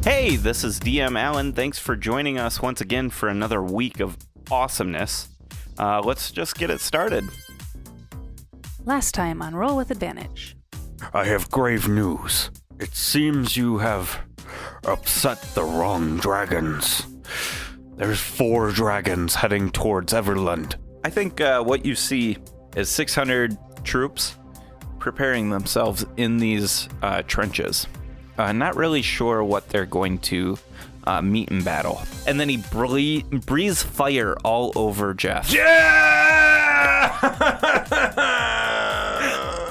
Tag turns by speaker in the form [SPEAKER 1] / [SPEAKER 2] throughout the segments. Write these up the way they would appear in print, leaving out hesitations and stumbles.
[SPEAKER 1] Hey, this is DM Allen. Thanks for joining us once again for another week of awesomeness. Let's just get it started.
[SPEAKER 2] Last time on Roll with Advantage.
[SPEAKER 3] I have grave news. It seems you have upset the wrong dragons. There's 4 dragons heading towards Everland.
[SPEAKER 1] I think what you see is 600 troops preparing themselves in these trenches. Not really sure what they're going to meet in battle. And then he breathes fire all over Jeff.
[SPEAKER 3] Yeah!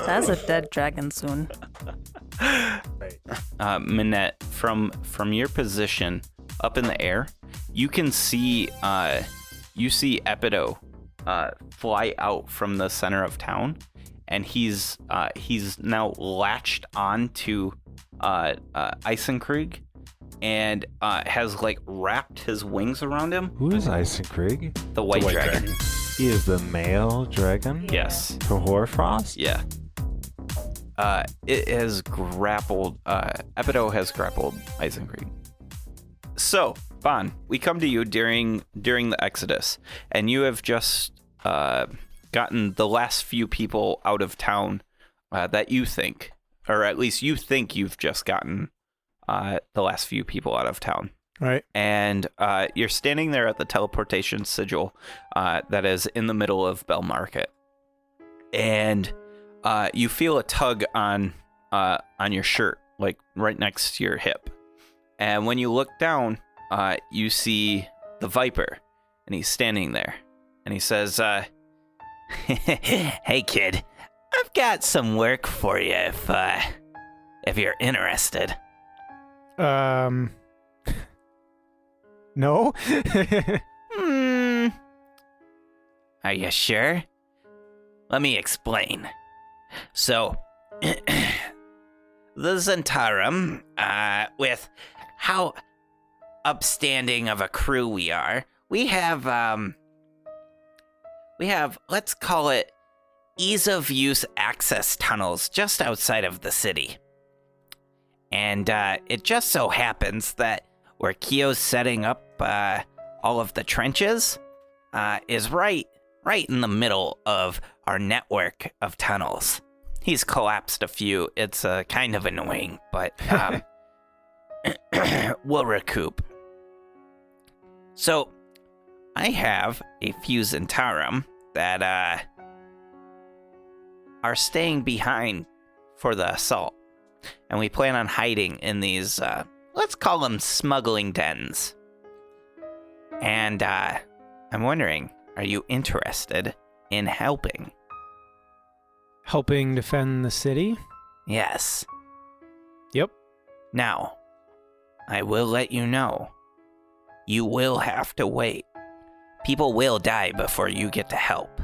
[SPEAKER 2] That's a dead dragon soon.
[SPEAKER 1] Minette, from your position up in the air, you can see Epido fly out from the center of town, and he's now latched on to Eisenkrieg and has like wrapped his wings around him.
[SPEAKER 4] Who is Eisenkrieg?
[SPEAKER 1] The white dragon.
[SPEAKER 4] He is the male dragon?
[SPEAKER 1] Yes.
[SPEAKER 4] For Hoarfrost?
[SPEAKER 1] Yeah. It has grappled, Epido has grappled Eisenkrieg. So, Bon, we come to you during the Exodus, and you have just gotten the last few people out of town that you think, or at least you think you've just gotten the last few people out of town.
[SPEAKER 5] Right.
[SPEAKER 1] And you're standing there at the teleportation sigil that is in the middle of Bell Market. And you feel a tug on your shirt, like right next to your hip. And when you look down, you see the Viper, and he's standing there. And he says, "Hey, kid, I've got some work for you if you're interested."
[SPEAKER 5] No.
[SPEAKER 1] Are you sure? Let me explain. So, the Zentarum, with how upstanding of a crew we are, we have, let's call it, ease of use access tunnels just outside of the city. And it just so happens that where Kyo's setting up all of the trenches is right in the middle of our network of tunnels. He's collapsed a few. It's kind of annoying, but we'll recoup. So, I have a few Zentarum that are staying behind for the assault. And we plan on hiding in these, let's call them smuggling dens. And I'm wondering, are you interested in helping?
[SPEAKER 5] Helping defend the city?
[SPEAKER 1] Yes.
[SPEAKER 5] Yep.
[SPEAKER 1] Now, I will let you know, you will have to wait. People will die before you get to help.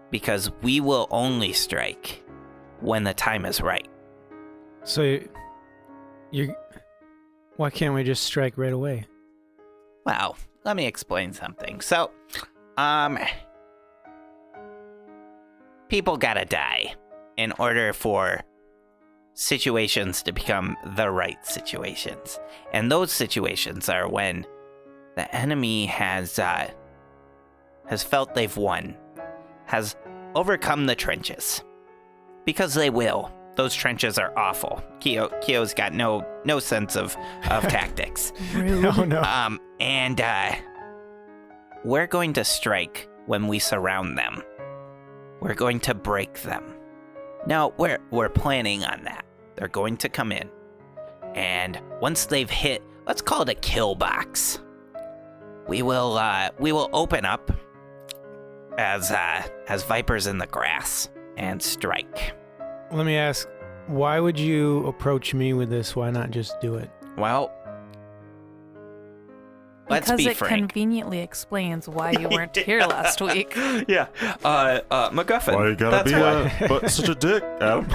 [SPEAKER 1] Because we will only strike when the time is right.
[SPEAKER 5] So, why can't we just strike right away?
[SPEAKER 1] Well, let me explain something. So, people gotta die in order for situations to become the right situations. And those situations are when the enemy has felt they've won, has overcome the trenches. Because they will. Those trenches are awful. Kyo's got no sense of tactics.
[SPEAKER 5] No.
[SPEAKER 1] And we're going to strike when we surround them. We're going to break them. No, we're planning on that. They're going to come in, and once they've hit, let's call it a kill box, we will open up as vipers in the grass and strike.
[SPEAKER 5] Let me ask, why would you approach me with this? Why not just do it?
[SPEAKER 1] Well, let's be
[SPEAKER 2] Because it
[SPEAKER 1] frank.
[SPEAKER 2] Conveniently explains why you weren't here last week.
[SPEAKER 1] Yeah, MacGuffin.
[SPEAKER 3] Why you gotta
[SPEAKER 1] that's why.
[SPEAKER 3] be such a dick, Adam?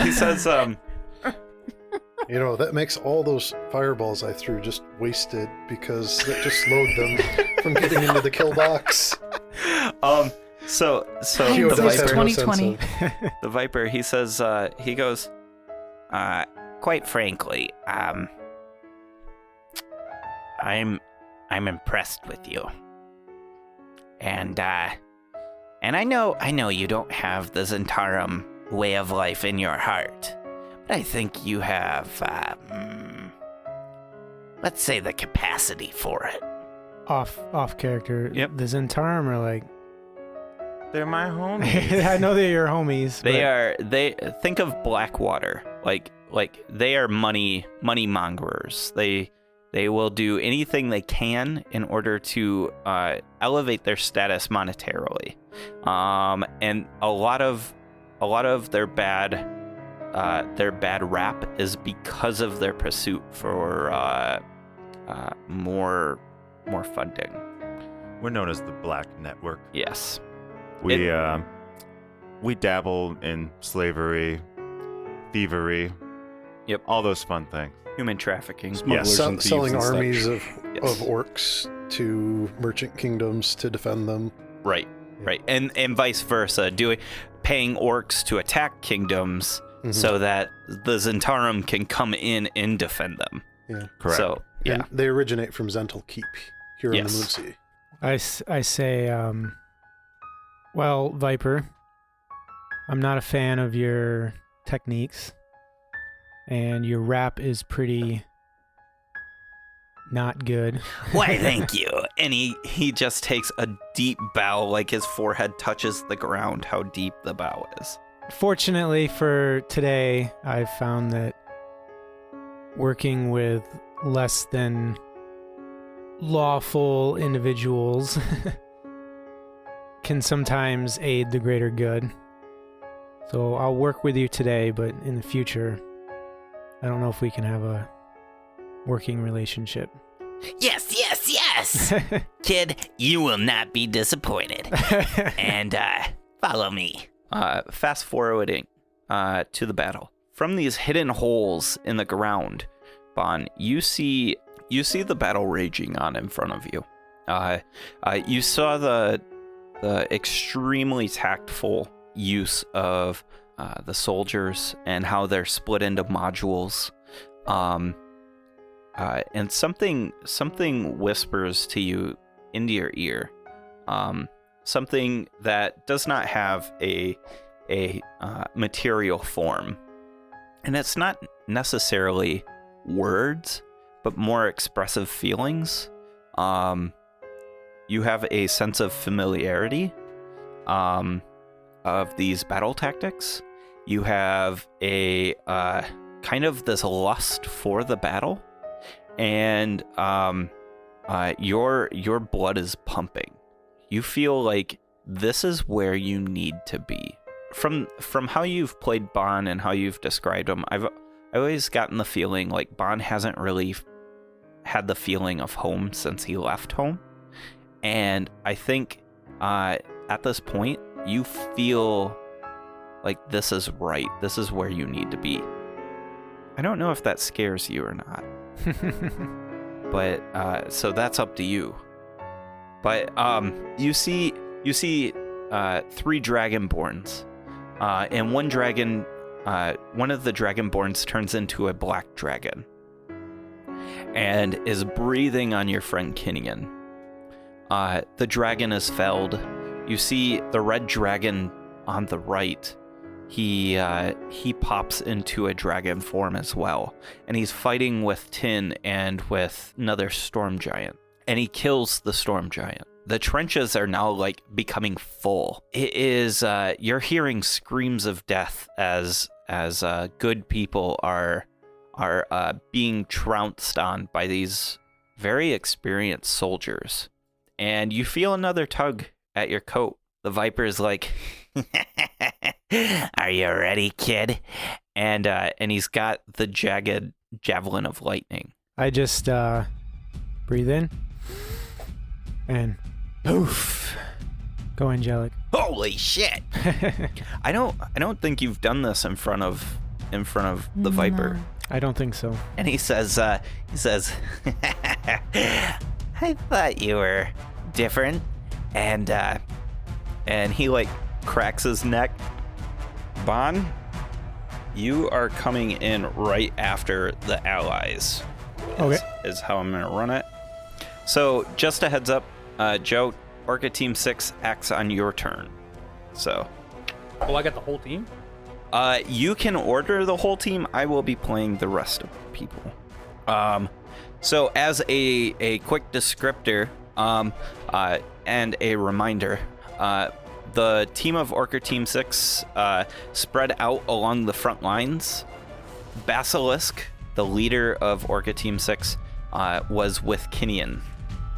[SPEAKER 1] He says,
[SPEAKER 6] You know, that makes all those fireballs I threw just wasted because that just slowed them from getting into the kill box.
[SPEAKER 1] So
[SPEAKER 6] Kyo
[SPEAKER 1] the
[SPEAKER 6] does have
[SPEAKER 1] Viper,
[SPEAKER 6] no sense
[SPEAKER 2] 2020.
[SPEAKER 6] of-
[SPEAKER 1] the Viper, he says, he goes, quite frankly, I'm impressed with you. And I know you don't have the Zentarum way of life in your heart, but I think you have, let's say, the capacity for it.
[SPEAKER 5] Off character.
[SPEAKER 1] Yep.
[SPEAKER 5] The Zentarum are like,
[SPEAKER 4] They're my homies.
[SPEAKER 5] I know they're your homies.
[SPEAKER 1] They think of Blackwater, like they are money mongerers. They will do anything they can in order to elevate their status monetarily, and a lot of their bad rap is because of their pursuit for more funding.
[SPEAKER 7] We're known as the Black Network.
[SPEAKER 1] Yes.
[SPEAKER 7] We dabble in slavery, thievery.
[SPEAKER 1] Yep.
[SPEAKER 7] All those fun things.
[SPEAKER 1] Human trafficking.
[SPEAKER 6] Smugglers and thieves
[SPEAKER 8] selling
[SPEAKER 6] and
[SPEAKER 8] armies
[SPEAKER 6] such.
[SPEAKER 1] Yes.
[SPEAKER 6] of orcs to merchant kingdoms to defend them.
[SPEAKER 1] Right. And vice versa, paying orcs to attack kingdoms so that the Zentarum can come in and defend them.
[SPEAKER 6] Yeah.
[SPEAKER 7] Correct.
[SPEAKER 1] So, yeah.
[SPEAKER 6] And they originate from Zental Keep here
[SPEAKER 1] Yes.
[SPEAKER 6] on the Moonsea.
[SPEAKER 5] I say, well, Viper, I'm not a fan of your techniques, and your rap is pretty not good.
[SPEAKER 1] Why, thank you. And he just takes a deep bow, like his forehead touches the ground, how deep the bow is.
[SPEAKER 5] Fortunately for today, I've found that working with less than lawful individuals can sometimes aid the greater good. So I'll work with you today, but in the future, I don't know if we can have a working relationship.
[SPEAKER 1] Yes. Kid, you will not be disappointed. And follow me. Fast forwarding to the battle. From these hidden holes in the ground, Bon, you see the battle raging on in front of you. You saw the extremely tactful use of the soldiers and how they're split into modules. And something whispers to you into your ear. Something that does not have a material form. And it's not necessarily words, but more expressive feelings. You have a sense of familiarity of these battle tactics. You have a kind of this lust for the battle, and your blood is pumping. You feel like this is where you need to be. From how you've played Bon and how you've described him, I've always gotten the feeling like Bon hasn't really had the feeling of home since he left home. And I think at this point, you feel like this is right. This is where you need to be. I don't know if that scares you or not. But so that's up to you. But you see 3 dragonborns. And one of the dragonborns turns into a black dragon and is breathing on your friend Kinian. The dragon is felled. You see the red dragon on the right. He pops into a dragon form as well, and he's fighting with Tin and with another storm giant, and he kills the storm giant. The trenches are now like becoming full. It is you're hearing screams of death as good people are being trounced on by these very experienced soldiers, and you feel another tug at your coat. The Viper's like, "Are you ready, kid?" And he's got the jagged javelin of lightning.
[SPEAKER 5] I just breathe in and poof, go angelic.
[SPEAKER 1] Holy shit! I don't think you've done this in front of the Viper.
[SPEAKER 5] I don't think so.
[SPEAKER 1] And he says, I thought you were different. And he like cracks his neck. Bon, You are coming in right after the allies.
[SPEAKER 5] Okay.
[SPEAKER 1] Is how I'm going to run it. So, just a heads up, Joe, Orca Team 6 acts on your turn. So,
[SPEAKER 8] Oh, I got the whole team?
[SPEAKER 1] you can order the whole team. I will be playing the rest of the people. So, as a quick descriptor and a reminder, the team of Orca Team 6 spread out along the front lines. Basilisk, the leader of Orca Team 6, was with Kinian.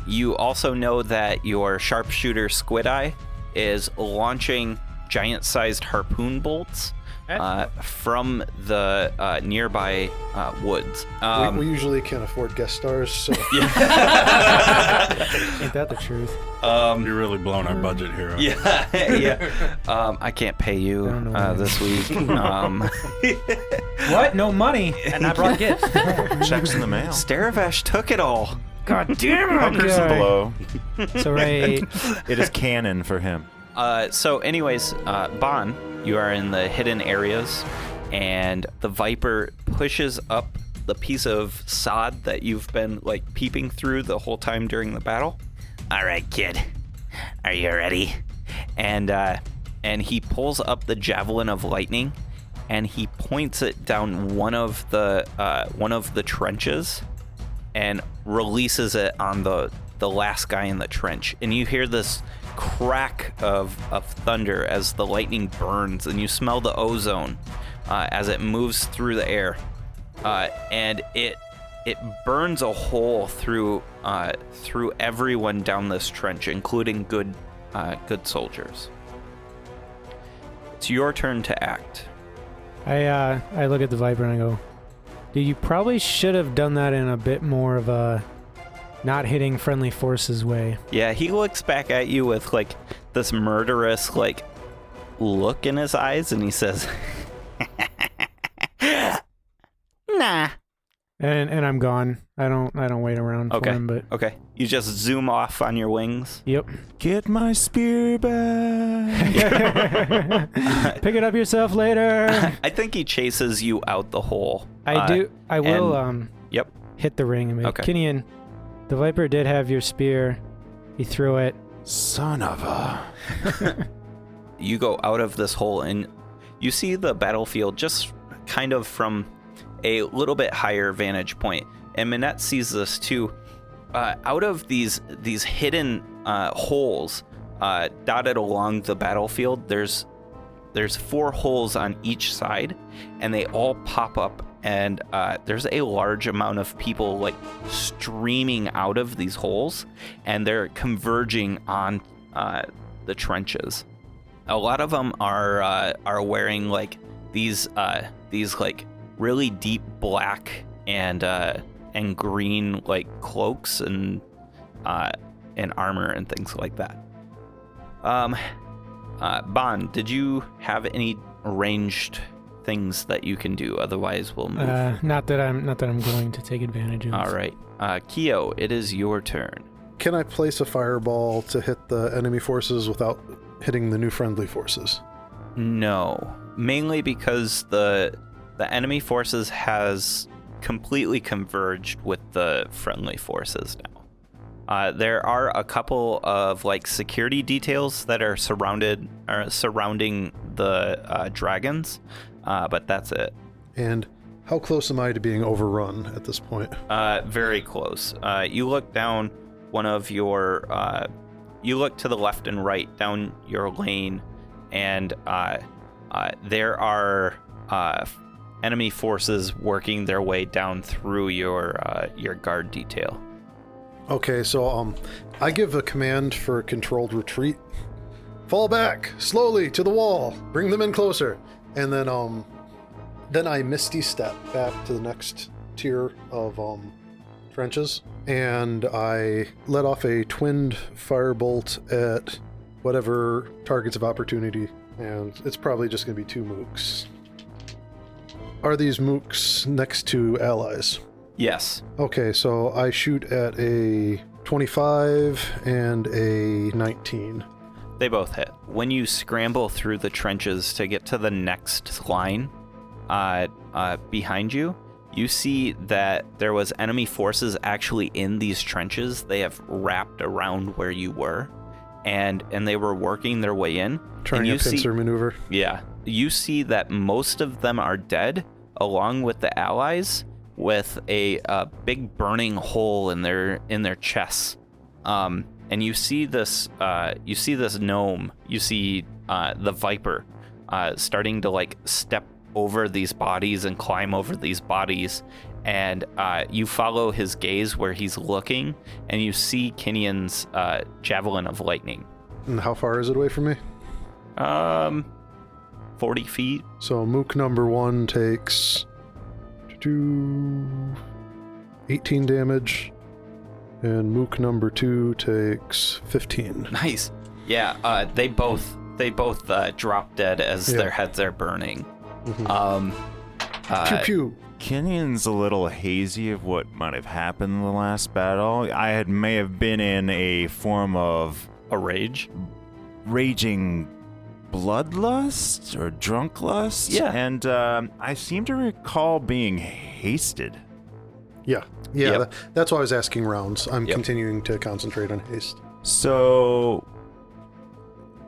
[SPEAKER 1] You also know that your sharpshooter Squid Eye is launching giant-sized harpoon bolts from the nearby woods.
[SPEAKER 6] We usually can't afford guest stars, so
[SPEAKER 5] Ain't that the truth?
[SPEAKER 3] You're really blowing our budget here.
[SPEAKER 1] Yeah. I can't pay you
[SPEAKER 5] I don't know.
[SPEAKER 1] this week.
[SPEAKER 5] What? No money.
[SPEAKER 8] And I brought gifts.
[SPEAKER 7] Checks in the mail.
[SPEAKER 1] Staravesh took it all.
[SPEAKER 5] God damn it!
[SPEAKER 7] Hunkers and below.
[SPEAKER 5] So right.
[SPEAKER 7] It is canon for him.
[SPEAKER 1] So anyways, Bon, you are in the hidden areas, and the Viper pushes up the piece of sod that you've been, like, peeping through the whole time during the battle. All right, kid. Are you ready? And he pulls up the Javelin of Lightning, and he points it down one of the trenches and releases it on the last guy in the trench. And you hear this crack of thunder as the lightning burns, and you smell the ozone as it moves through the air, and it burns a hole through everyone down this trench, including good soldiers. It's your turn to act.
[SPEAKER 5] I look at the Viper and I go, dude, you probably should have done that in a bit more of a not hitting friendly forces way.
[SPEAKER 1] Yeah, he looks back at you with, like, this murderous, like, look in his eyes, and he says, nah.
[SPEAKER 5] And I'm gone. I don't wait around for him, but
[SPEAKER 1] Okay. You just zoom off on your wings.
[SPEAKER 5] yep.
[SPEAKER 7] Get my spear back.
[SPEAKER 5] Pick it up yourself later.
[SPEAKER 1] I think he chases you out the hole.
[SPEAKER 5] I will
[SPEAKER 1] Yep.
[SPEAKER 5] hit the ring and be like,
[SPEAKER 1] Okay.
[SPEAKER 5] Kinian, the Viper did have your spear. He threw it.
[SPEAKER 7] Son of a.
[SPEAKER 1] You go out of this hole, and you see the battlefield just kind of from a little bit higher vantage point. And Minette sees this too. Out of these hidden holes dotted along the battlefield, there's 4 holes on each side, and they all pop up, and there's a large amount of people, like, streaming out of these holes, and they're converging on the trenches. A lot of them are wearing, like, these like really deep black and green, like, cloaks and armor and things like that. Bond, did you have any ranged things that you can do? Otherwise, we'll move.
[SPEAKER 5] Not that I'm going to take advantage of.
[SPEAKER 1] All right, Keo, it is your turn.
[SPEAKER 6] can I place a fireball to hit the enemy forces without hitting the new friendly forces?
[SPEAKER 1] No, mainly because the enemy forces has completely converged with the friendly forces now. There are a couple of like security details that are surrounding the dragons, but that's it.
[SPEAKER 6] And how close am I to being overrun at this point?
[SPEAKER 1] Very close. You look down one of your, you look to the left and right down your lane, and there are enemy forces working their way down through your guard detail.
[SPEAKER 6] Okay, so I give a command for a controlled retreat. Fall back slowly to the wall. Bring them in closer, and then I misty step back to the next tier of trenches, and I let off a twinned firebolt at whatever targets of opportunity, and it's probably just going to be 2 mooks. Are these mooks next to allies?
[SPEAKER 1] Yes.
[SPEAKER 6] Okay, so I shoot at a 25 and a 19.
[SPEAKER 1] They both hit. When you scramble through the trenches to get to the next line, behind you, you see that there was enemy forces actually in these trenches. They have wrapped around where you were, and they were working their way in.
[SPEAKER 6] Trying a pincer maneuver.
[SPEAKER 1] Yeah. You see that most of them are dead, along with the allies, with a big burning hole in their chests. And you see this gnome. You see the Viper starting to like step over these bodies and climb over these bodies, and you follow his gaze where he's looking, and you see Kinion's javelin of lightning.
[SPEAKER 6] And how far is it away from me?
[SPEAKER 1] 40 feet.
[SPEAKER 6] So Mook number 1 takes 18 damage, and Mook number 2 takes 15.
[SPEAKER 1] Nice. Yeah. They both drop dead as their heads are burning.
[SPEAKER 6] Pew pew.
[SPEAKER 7] Kenyon's a little hazy of what might have happened in the last battle. I may have been in a form of
[SPEAKER 1] A raging
[SPEAKER 7] bloodlust or drunk lust.
[SPEAKER 1] Yeah.
[SPEAKER 7] And I seem to recall being hasted.
[SPEAKER 6] Yeah.
[SPEAKER 1] Yep.
[SPEAKER 6] That's why I was asking rounds. I'm
[SPEAKER 1] Yep.
[SPEAKER 6] continuing to concentrate on haste.
[SPEAKER 7] So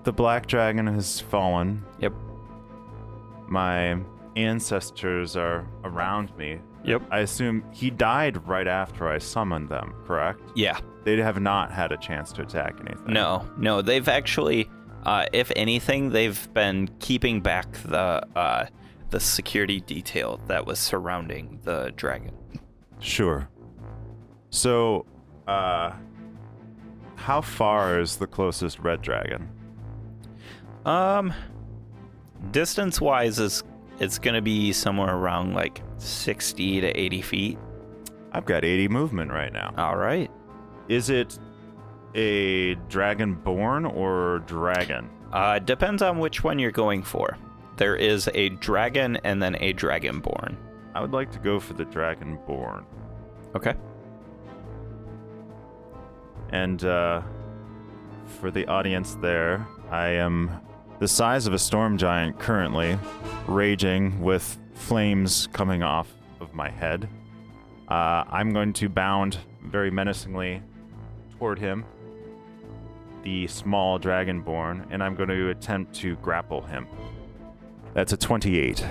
[SPEAKER 7] the black dragon has fallen.
[SPEAKER 1] Yep.
[SPEAKER 7] My ancestors are around me.
[SPEAKER 1] Yep.
[SPEAKER 7] I assume he died right after I summoned them, correct?
[SPEAKER 1] Yeah.
[SPEAKER 7] They have not had a chance to attack anything.
[SPEAKER 1] No. They've actually, if anything, they've been keeping back the security detail that was surrounding the dragon.
[SPEAKER 7] Sure. So, how far is the closest red dragon?
[SPEAKER 1] Distance-wise, it's gonna be somewhere around like 60 to 80 feet.
[SPEAKER 7] I've got 80 movement right now.
[SPEAKER 1] All right.
[SPEAKER 7] Is it a dragonborn or dragon?
[SPEAKER 1] Depends on which one you're going for. There is a dragon and then a dragonborn.
[SPEAKER 7] I would like to go for the dragonborn.
[SPEAKER 1] Okay.
[SPEAKER 7] And for the audience there, I am the size of a storm giant currently, raging with flames coming off of my head. I'm going to bound very menacingly toward him, the small dragonborn, and I'm going to attempt to grapple him. That's a 28.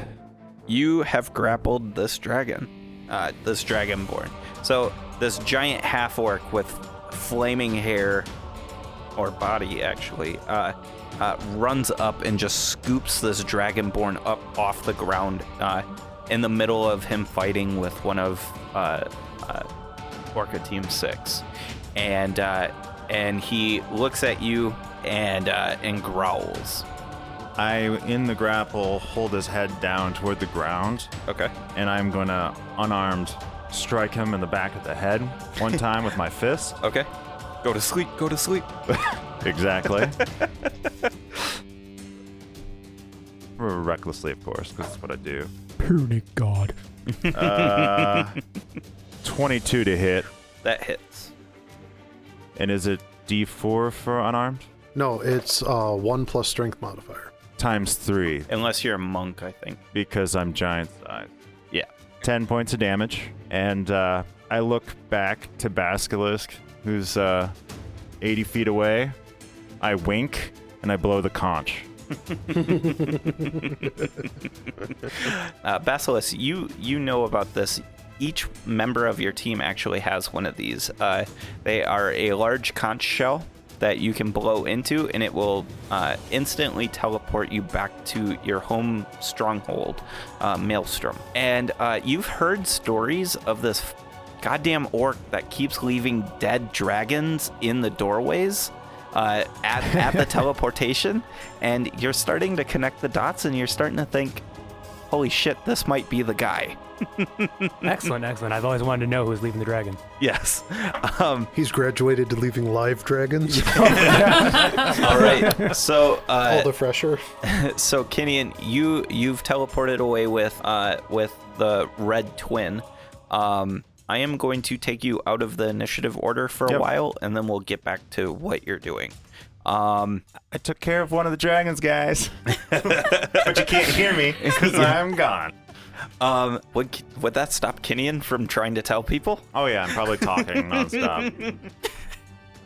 [SPEAKER 1] You have grappled this dragon, this dragonborn. So this giant half-orc with flaming hair, or body actually, runs up and just scoops this dragonborn up off the ground in the middle of him fighting with one of Orca Team 6. And he looks at you and growls.
[SPEAKER 7] I, in the grapple, hold his head down toward the ground,
[SPEAKER 1] Okay.
[SPEAKER 7] and I'm going to, unarmed, strike him in the back of the head one time with my fist.
[SPEAKER 1] Okay. Go to sleep. Go to sleep.
[SPEAKER 7] Exactly. Recklessly, of course, because that's what I do.
[SPEAKER 5] Punic God.
[SPEAKER 7] 22 to hit.
[SPEAKER 1] That hits.
[SPEAKER 7] And is it D4 for unarmed?
[SPEAKER 6] No, it's 1 plus strength modifier.
[SPEAKER 7] Times 3,
[SPEAKER 1] Unless you're a monk, I think.
[SPEAKER 7] because I'm giant size.
[SPEAKER 1] Yeah.
[SPEAKER 7] 10 points of damage. And I look back to Basilisk, who's 80 feet away. I wink, and I blow the conch.
[SPEAKER 1] Basilisk, you know about this. Each member of your team actually has one of these. They are a large conch shell that you can blow into, and it will instantly teleport you back to your home stronghold, Maelstrom. And you've heard stories of this goddamn orc that keeps leaving dead dragons in the doorways at the teleportation, and you're starting to connect the dots, and you're starting to think, holy shit, this might be the guy.
[SPEAKER 8] Excellent. I've always wanted to know who's leaving the dragon.
[SPEAKER 1] Yes.
[SPEAKER 6] He's graduated to leaving live dragons.
[SPEAKER 1] All right. So,
[SPEAKER 6] All the fresher.
[SPEAKER 1] so Kinian, you've teleported away with the red twin. I am going to take you out of the initiative order for a while, and then we'll get back to what you're doing.
[SPEAKER 7] I took care of one of the dragons, guys. But you can't hear me because I'm gone.
[SPEAKER 1] Would that stop Kinian from trying to tell people?
[SPEAKER 7] Oh yeah, I'm probably talking nonstop.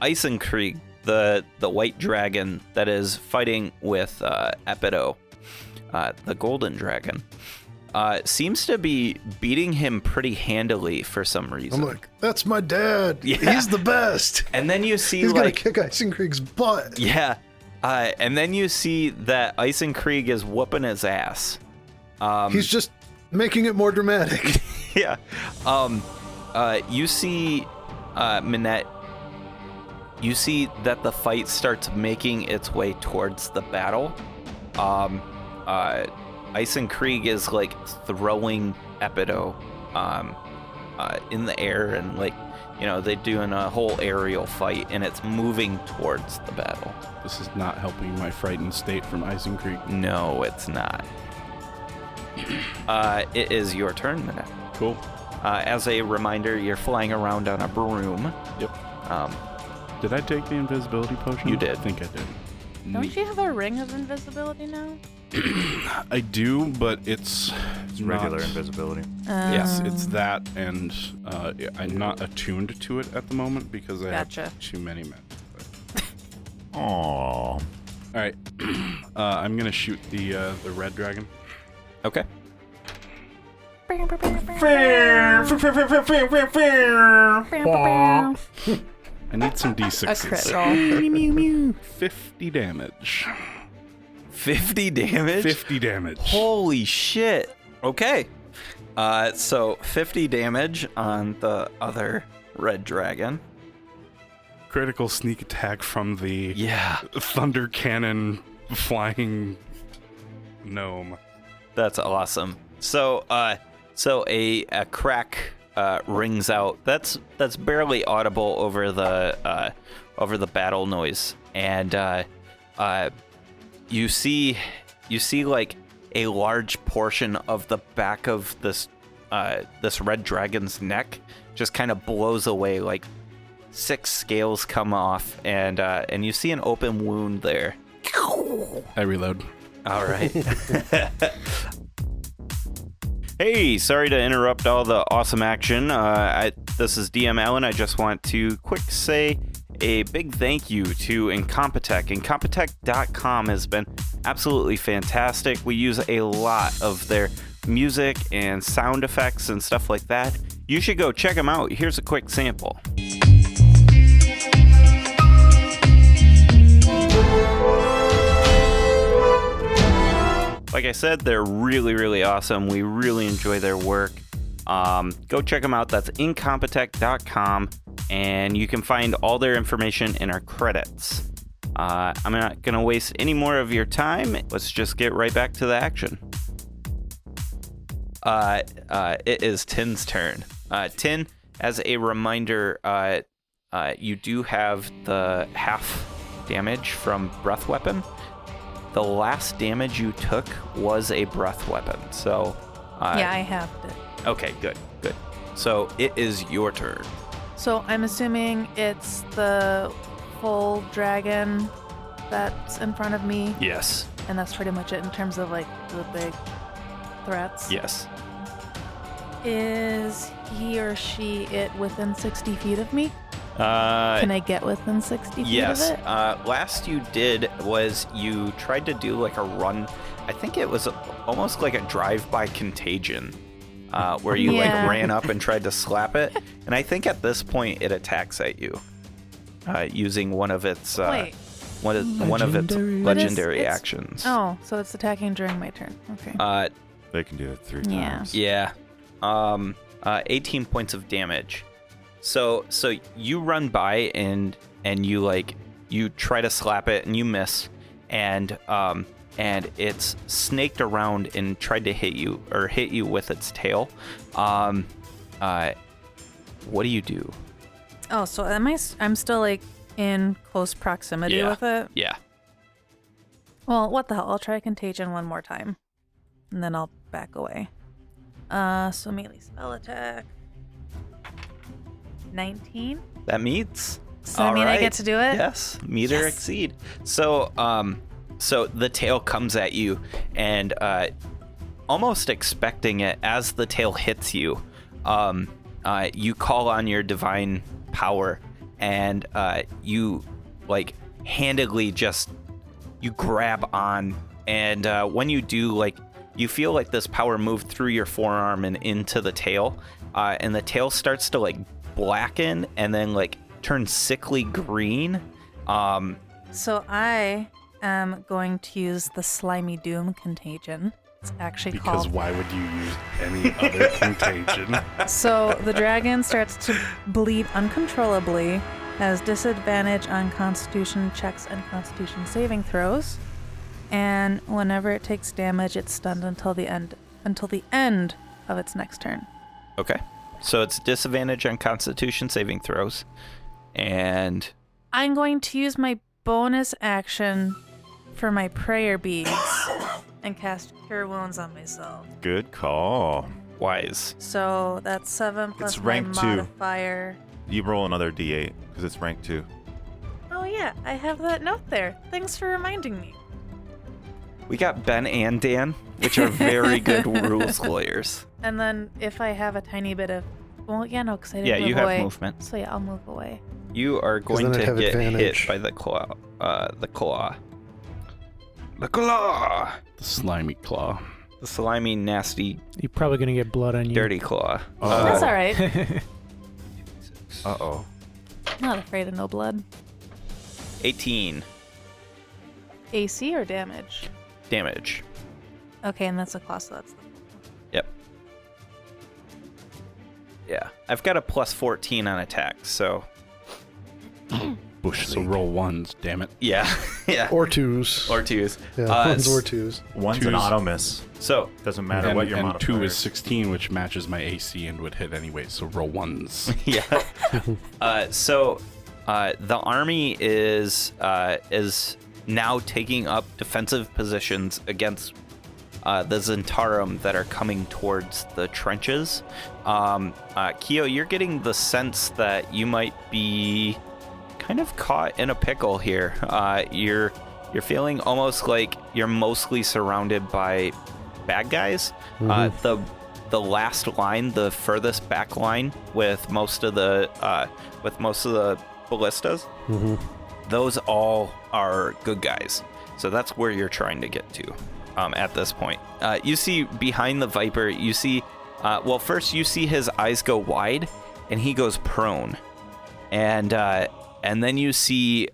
[SPEAKER 1] Eisenkrieg, the white dragon that is fighting with Epido, the golden dragon, seems to be beating him pretty handily for some reason.
[SPEAKER 6] I'm like, that's my dad.
[SPEAKER 1] Yeah.
[SPEAKER 6] He's the best.
[SPEAKER 1] And then you see
[SPEAKER 6] He's gonna
[SPEAKER 1] like,
[SPEAKER 6] kick Eisenkrieg's butt.
[SPEAKER 1] yeah, and then you see that Eisenkrieg is whooping his ass.
[SPEAKER 6] He's just making it more dramatic.
[SPEAKER 1] Yeah. You see, Minette, you see that the fight starts making its way towards the battle. Eisenkrieg is like throwing Epido in the air, and like, you know, they're doing a whole aerial fight, and it's moving towards the battle.
[SPEAKER 9] This is not helping my frightened state from Eisenkrieg.
[SPEAKER 1] No, it's not. It is your turn, Minette.
[SPEAKER 9] Cool.
[SPEAKER 1] As a reminder, you're flying around on a broom.
[SPEAKER 9] Yep. Did I take the invisibility potion?
[SPEAKER 1] You did.
[SPEAKER 9] I think I did.
[SPEAKER 2] Don't you have a ring of invisibility now?
[SPEAKER 9] I do, but it's
[SPEAKER 7] Regular
[SPEAKER 9] not-
[SPEAKER 7] invisibility.
[SPEAKER 9] Yes, it's that, and I'm not attuned to it at the moment because I
[SPEAKER 2] Gotcha.
[SPEAKER 9] have too many men.
[SPEAKER 7] Aww.
[SPEAKER 9] All right, I'm gonna shoot the red dragon.
[SPEAKER 1] Okay.
[SPEAKER 9] I need some d6s.
[SPEAKER 2] A crit roll.
[SPEAKER 9] 50 damage.
[SPEAKER 1] 50 damage?
[SPEAKER 9] 50 damage.
[SPEAKER 1] Holy shit. Okay. So 50 damage on the other red dragon.
[SPEAKER 9] Critical sneak attack from the
[SPEAKER 1] Yeah.
[SPEAKER 9] thunder cannon flying gnome.
[SPEAKER 1] That's awesome. So a crack rings out. That's barely audible over the battle noise, and you see like a large portion of the back of this red dragon's neck just kind of blows away. Like 6 scales come off, and you see an open wound there.
[SPEAKER 9] I reload.
[SPEAKER 1] All right. Hey, sorry to interrupt all the awesome action. This is DM Allen. I just want to say a big thank you to Incompetech. Incompetech.com has been absolutely fantastic. We use a lot of their music and sound effects and stuff like that. You should go check them out. Here's a quick sample. Like I said, they're really, really awesome. We really enjoy their work. Go check them out. That's Incompetech.com, and you can find all their information in our credits. I'm not going to waste any more of your time. Let's just get right back to the action. It is Tin's turn. Tin, as a reminder, you do have the half damage from breath weapon. The last damage you took was a breath weapon, so...
[SPEAKER 2] Yeah, I have it.
[SPEAKER 1] Okay, good. So it is your turn.
[SPEAKER 2] So I'm assuming it's the full dragon that's in front of me,
[SPEAKER 1] Yes.
[SPEAKER 2] and that's pretty much it in terms of like the big threats.
[SPEAKER 1] Yes.
[SPEAKER 2] Is he or she it within 60 feet of me?
[SPEAKER 1] Uh,
[SPEAKER 2] Can I get within 60 feet
[SPEAKER 1] yes.
[SPEAKER 2] of it?
[SPEAKER 1] Last you did was you tried to do like a run. I think it was almost like a drive-by contagion, where you like
[SPEAKER 2] Yeah.
[SPEAKER 1] ran up and tried to slap it. And I think at this point it attacks at you, using one of its
[SPEAKER 2] Wait.
[SPEAKER 1] one of its
[SPEAKER 5] Legendary.
[SPEAKER 1] legendary
[SPEAKER 2] It's-
[SPEAKER 1] actions.
[SPEAKER 2] Oh, so it's attacking during my turn. Okay.
[SPEAKER 7] They can do it 3
[SPEAKER 2] Yeah.
[SPEAKER 7] times.
[SPEAKER 1] Yeah. 18 points of damage. So you run by and you try to slap it and you miss, and it's snaked around and tried to hit you with its tail. What do you do?
[SPEAKER 2] Oh, so I'm still like in close proximity
[SPEAKER 1] Yeah.
[SPEAKER 2] with it?
[SPEAKER 1] Yeah.
[SPEAKER 2] Well, what the hell? I'll try contagion one more time, and then I'll back away. So melee spell attack. 19.
[SPEAKER 1] That meets.
[SPEAKER 2] So I mean, I get to do it?
[SPEAKER 1] Yes, meet or
[SPEAKER 2] Yes.
[SPEAKER 1] exceed. So the tail comes at you, and almost expecting it as the tail hits you. You call on your divine power, and you like handedly just you grab on, and when you do, like you feel like this power move through your forearm and into the tail, and the tail starts to like blacken and then like turn sickly green.
[SPEAKER 2] So I am going to use the Slimy Doom Contagion. It's actually
[SPEAKER 9] Because
[SPEAKER 2] called...
[SPEAKER 9] why would you use any other contagion?
[SPEAKER 2] So the dragon starts to bleed uncontrollably, has disadvantage on Constitution checks and Constitution saving throws, and whenever it takes damage, it's stunned until the end of its next turn.
[SPEAKER 1] Okay. So it's disadvantage on Constitution saving throws, and
[SPEAKER 2] I'm going to use my bonus action for my prayer beads and cast Cure Wounds on myself.
[SPEAKER 7] Good call.
[SPEAKER 1] wise.
[SPEAKER 2] So that's 7 plus
[SPEAKER 7] It's
[SPEAKER 2] my
[SPEAKER 7] rank 2.
[SPEAKER 2] modifier.
[SPEAKER 7] You roll another d8 because it's rank 2.
[SPEAKER 2] Oh yeah, I have that note there. Thanks for reminding me.
[SPEAKER 1] We got Ben and Dan, which are very good rules lawyers.
[SPEAKER 2] And then if I have a tiny bit of... Well, yeah, no, because I didn't
[SPEAKER 1] Yeah,
[SPEAKER 2] move
[SPEAKER 1] you have
[SPEAKER 2] away.
[SPEAKER 1] movement.
[SPEAKER 2] So yeah, I'll move away.
[SPEAKER 1] You are going
[SPEAKER 6] then I'd
[SPEAKER 1] to
[SPEAKER 6] have
[SPEAKER 1] get
[SPEAKER 6] advantage.
[SPEAKER 1] hit by the claw. The claw. The claw!
[SPEAKER 9] The slimy claw.
[SPEAKER 1] The slimy, nasty,
[SPEAKER 5] You're probably gonna get blood on you.
[SPEAKER 1] dirty claw.
[SPEAKER 2] That's all right.
[SPEAKER 7] Uh-oh.
[SPEAKER 2] I'm not afraid of no blood.
[SPEAKER 1] 18
[SPEAKER 2] AC or damage?
[SPEAKER 1] damage.
[SPEAKER 2] Okay, and that's a claw, so that's...
[SPEAKER 1] Yep. Yeah. I've got a plus 14 on attack, so...
[SPEAKER 9] Bush. So roll ones, damn it.
[SPEAKER 1] Yeah. yeah.
[SPEAKER 6] Or twos.
[SPEAKER 1] Or twos.
[SPEAKER 6] Yeah, ones or twos.
[SPEAKER 7] One's
[SPEAKER 9] Two's-
[SPEAKER 7] an auto miss.
[SPEAKER 1] So,
[SPEAKER 7] Doesn't matter
[SPEAKER 9] And,
[SPEAKER 7] what your
[SPEAKER 9] and
[SPEAKER 7] modifier
[SPEAKER 9] 2 is 16, which matches my AC and would hit anyway, so roll ones.
[SPEAKER 1] yeah. The army is now taking up defensive positions against the Zentarum that are coming towards the trenches. Keo, you're getting the sense that you might be kind of caught in a pickle here. You're feeling almost like you're mostly surrounded by bad guys. The last line, the furthest back line with most of the ballistas, those all are good guys. So that's where you're trying to get to at this point. You see behind the Viper, you see, first you see his eyes go wide and he goes prone. And then you see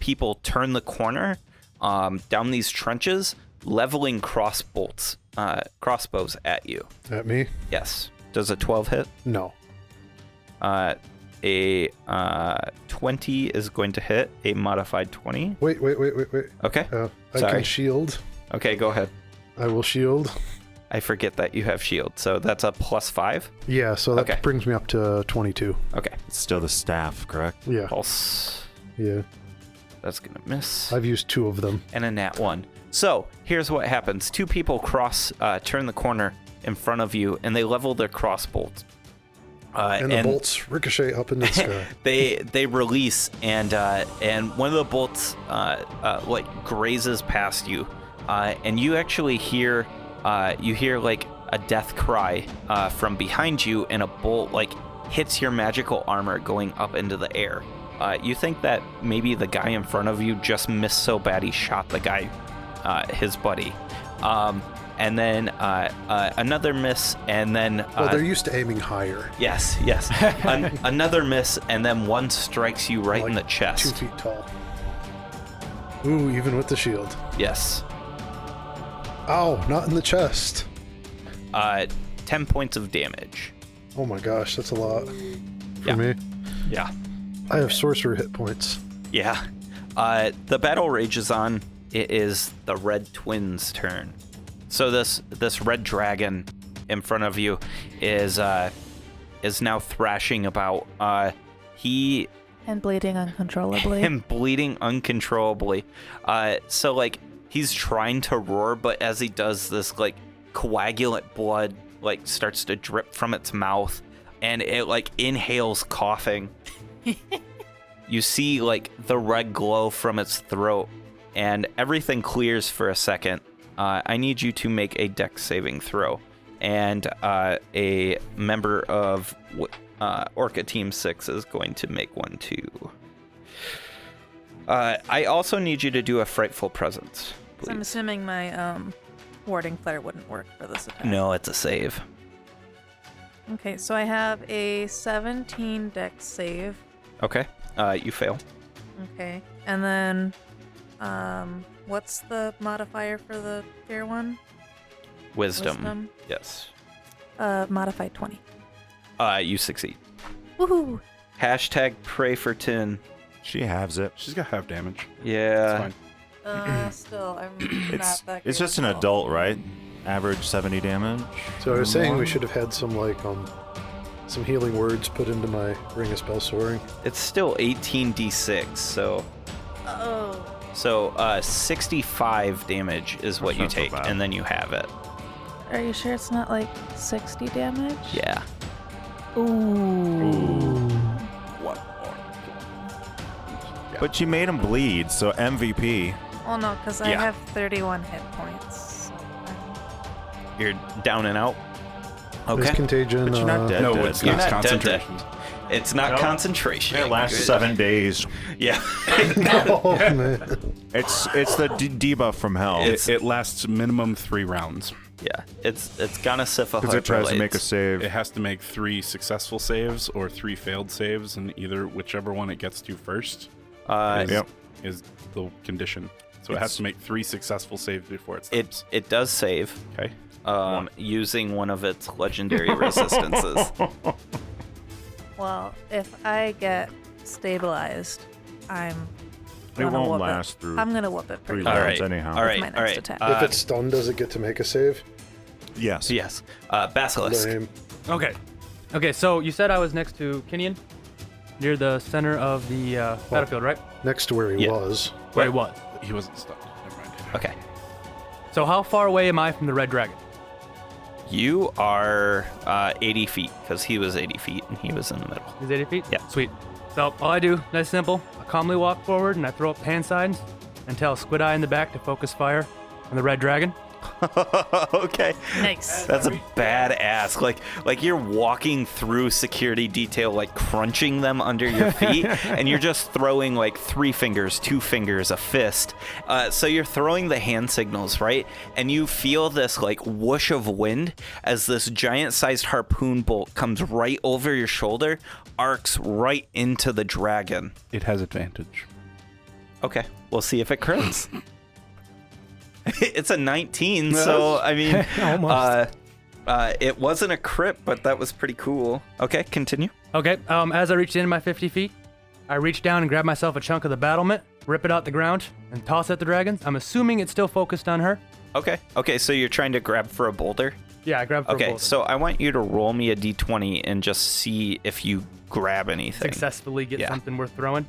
[SPEAKER 1] people turn the corner down these trenches, leveling crossbows at you.
[SPEAKER 6] At me?
[SPEAKER 1] Yes. Does a 12 hit?
[SPEAKER 6] No.
[SPEAKER 1] A 20 is going to hit, a modified 20.
[SPEAKER 6] Wait.
[SPEAKER 1] Okay.
[SPEAKER 6] I
[SPEAKER 1] Sorry.
[SPEAKER 6] can shield.
[SPEAKER 1] Okay, go ahead.
[SPEAKER 6] I will shield.
[SPEAKER 1] I forget that you have shield, so that's a plus 5.
[SPEAKER 6] Yeah, so that
[SPEAKER 1] Okay.
[SPEAKER 6] brings me up to 22.
[SPEAKER 1] Okay.
[SPEAKER 7] It's still the staff, correct?
[SPEAKER 6] Yeah.
[SPEAKER 1] Pulse.
[SPEAKER 6] Yeah.
[SPEAKER 1] That's gonna miss.
[SPEAKER 6] I've used 2 of them.
[SPEAKER 1] And a nat 1. So here's what happens: 2 people turn the corner in front of you, and they level their crossbolts.
[SPEAKER 6] And the bolts ricochet up into the sky.
[SPEAKER 1] they release, and one of the bolts grazes past you, and you actually hear like a death cry from behind you, and a bolt like hits your magical armor going up into the air. You think that maybe the guy in front of you just missed so bad he shot the guy, his buddy. And then another miss, and then...
[SPEAKER 6] Well, they're used to aiming higher.
[SPEAKER 1] Yes. Another miss, and then one strikes you right in the chest.
[SPEAKER 6] 2 feet tall. Ooh, even with the shield.
[SPEAKER 1] Yes.
[SPEAKER 6] Ow, not in the chest.
[SPEAKER 1] 10 points of damage.
[SPEAKER 6] Oh my gosh, that's a lot for
[SPEAKER 1] Yeah.
[SPEAKER 6] me.
[SPEAKER 1] Yeah.
[SPEAKER 6] I have sorcerer hit points.
[SPEAKER 1] Yeah. The battle rages on. It is the Red Twins' turn. So this red dragon in front of you is now thrashing about.
[SPEAKER 2] And bleeding uncontrollably.
[SPEAKER 1] And bleeding uncontrollably. So like he's trying to roar, but as he does, this like coagulant blood like starts to drip from its mouth, and it like inhales coughing. You see like the red glow from its throat, and everything clears for a second, I need you to make a dex saving throw. And a member of Orca Team 6 is going to make one too. I also need you to do a Frightful Presence, please.
[SPEAKER 2] So I'm assuming my warding flare wouldn't work for this attack.
[SPEAKER 1] No, it's a save.
[SPEAKER 2] Okay, so I have a 17 dex save.
[SPEAKER 1] Okay, you fail.
[SPEAKER 2] Okay, and then what's the modifier for the fear one?
[SPEAKER 1] Wisdom. Yes.
[SPEAKER 2] Modify 20.
[SPEAKER 1] You succeed.
[SPEAKER 2] Woohoo!
[SPEAKER 1] Hashtag pray for Tin.
[SPEAKER 7] She halves it.
[SPEAKER 9] She's got half damage.
[SPEAKER 1] Yeah.
[SPEAKER 9] It's fine.
[SPEAKER 2] Still, I'm
[SPEAKER 7] It's
[SPEAKER 2] not that
[SPEAKER 7] it's
[SPEAKER 2] great
[SPEAKER 7] just an
[SPEAKER 2] at all.
[SPEAKER 7] adult, right? Average 70 damage.
[SPEAKER 6] So I was saying we should have had some some healing words put into my Ring of Spell Soaring.
[SPEAKER 1] It's still 18d6, so
[SPEAKER 2] Oh.
[SPEAKER 1] so 65 damage is what
[SPEAKER 7] That's
[SPEAKER 1] you
[SPEAKER 7] not so
[SPEAKER 1] take,
[SPEAKER 7] bad.
[SPEAKER 1] and then you have it.
[SPEAKER 2] Are you sure it's not like 60 damage?
[SPEAKER 1] Yeah.
[SPEAKER 7] But you made him bleed, so MVP.
[SPEAKER 2] Well, no, because I
[SPEAKER 1] Yeah.
[SPEAKER 2] have 31 hit points.
[SPEAKER 1] You're down and out.
[SPEAKER 6] There's
[SPEAKER 1] Okay.
[SPEAKER 6] contagion.
[SPEAKER 7] But you're not dead.
[SPEAKER 9] No,
[SPEAKER 7] dead.
[SPEAKER 9] it's
[SPEAKER 1] You're
[SPEAKER 9] not
[SPEAKER 1] not dead, dead.
[SPEAKER 9] concentration.
[SPEAKER 1] It's not
[SPEAKER 7] No.
[SPEAKER 1] concentration.
[SPEAKER 7] It lasts
[SPEAKER 1] Good.
[SPEAKER 7] 7 days.
[SPEAKER 1] Yeah.
[SPEAKER 6] Oh man.
[SPEAKER 7] It's the debuff from hell.
[SPEAKER 9] It lasts minimum 3 rounds.
[SPEAKER 1] Yeah. It's gonna sip a
[SPEAKER 7] Because it tries to make a
[SPEAKER 9] It
[SPEAKER 7] save.
[SPEAKER 9] has to make 3 successful saves or 3 failed saves, and whichever one it gets to first is,
[SPEAKER 7] Yep.
[SPEAKER 9] is the condition. So it has to make 3 successful saves before it stops.
[SPEAKER 1] It does save.
[SPEAKER 9] Okay.
[SPEAKER 1] Using one of its legendary resistances.
[SPEAKER 2] Well, if I get stabilized, I'm
[SPEAKER 7] It
[SPEAKER 2] gonna
[SPEAKER 7] won't
[SPEAKER 2] whoop
[SPEAKER 7] last through
[SPEAKER 2] I'm gonna whoop it
[SPEAKER 7] 3
[SPEAKER 2] pretty
[SPEAKER 1] All
[SPEAKER 7] rounds
[SPEAKER 1] right.
[SPEAKER 7] anyhow.
[SPEAKER 1] All right.
[SPEAKER 2] my next
[SPEAKER 1] all right.
[SPEAKER 2] attack.
[SPEAKER 6] If it's stunned, does it get to make a save?
[SPEAKER 7] Yes.
[SPEAKER 1] Yes. Basilisk.
[SPEAKER 6] Lame.
[SPEAKER 8] Okay, so you said I was next to Kinian, near the center of the battlefield, right?
[SPEAKER 6] Next to where he
[SPEAKER 1] Yeah.
[SPEAKER 6] was.
[SPEAKER 8] Where he was.
[SPEAKER 9] He wasn't stunned. Never mind.
[SPEAKER 1] Okay.
[SPEAKER 8] So how far away am I from the red dragon?
[SPEAKER 1] You are 80 feet, because he was 80 feet and he was in the middle.
[SPEAKER 8] Is 80 feet?
[SPEAKER 1] Yeah.
[SPEAKER 8] Sweet. So all I do, nice simple, I calmly walk forward and I throw up hand signs and tell Squid Eye in the back to focus fire on the red dragon.
[SPEAKER 1] Okay.
[SPEAKER 2] Nice.
[SPEAKER 1] That's a badass. Like you're walking through security detail, like crunching them under your feet, and you're just throwing like 3 fingers, 2 fingers, a fist. So you're throwing the hand signals, right? And you feel this like whoosh of wind as this giant-sized harpoon bolt comes right over your shoulder, arcs right into the dragon.
[SPEAKER 9] It has advantage.
[SPEAKER 1] Okay, we'll see if it crits. It's a 19, so I mean,
[SPEAKER 5] Almost.
[SPEAKER 1] it wasn't a crit, but that was pretty cool. Okay, continue.
[SPEAKER 8] Okay, as I reach the end of my 50 feet, I reach down and grab myself a chunk of the battlement, rip it out the ground, and toss at the dragons. I'm assuming it's still focused on her.
[SPEAKER 1] Okay, so you're trying to grab for a boulder?
[SPEAKER 8] Yeah, I grab for a
[SPEAKER 1] Okay,
[SPEAKER 8] boulder.
[SPEAKER 1] so I want you to roll me a d20 and just see if you grab anything.
[SPEAKER 8] Successfully get
[SPEAKER 1] Yeah.
[SPEAKER 8] something worth throwing.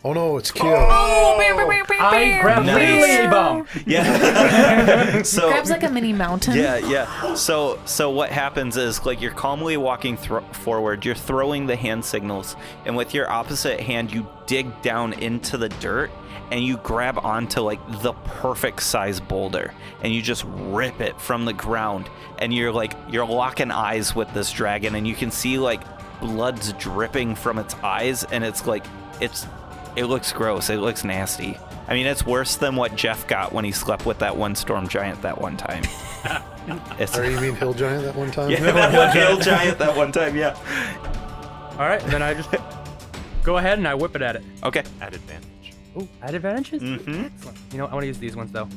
[SPEAKER 6] Oh no, it's kill.
[SPEAKER 8] I grab
[SPEAKER 1] Nice.
[SPEAKER 8] literally a bomb.
[SPEAKER 1] Yeah. So
[SPEAKER 2] Grabs like a mini mountain.
[SPEAKER 1] Yeah. So what happens is, like, you're calmly walking forward, you're throwing the hand signals, and with your opposite hand, you dig down into the dirt, and you grab onto, like, the perfect size boulder, and you just rip it from the ground, and you're locking eyes with this dragon, and you can see, like, blood's dripping from its eyes, and it looks gross. It looks nasty. I mean, it's worse than what Jeff got when he slept with that one storm giant that one time.
[SPEAKER 6] Or you mean Hill Giant that one time?
[SPEAKER 1] Yeah, that one hill giant that one time, yeah.
[SPEAKER 8] All right, then I just go ahead and I whip it at it.
[SPEAKER 1] Okay.
[SPEAKER 7] At advantage.
[SPEAKER 8] Ooh, add advantages?
[SPEAKER 1] Mm-hmm.
[SPEAKER 8] Excellent. You know what? I want to use these ones, though.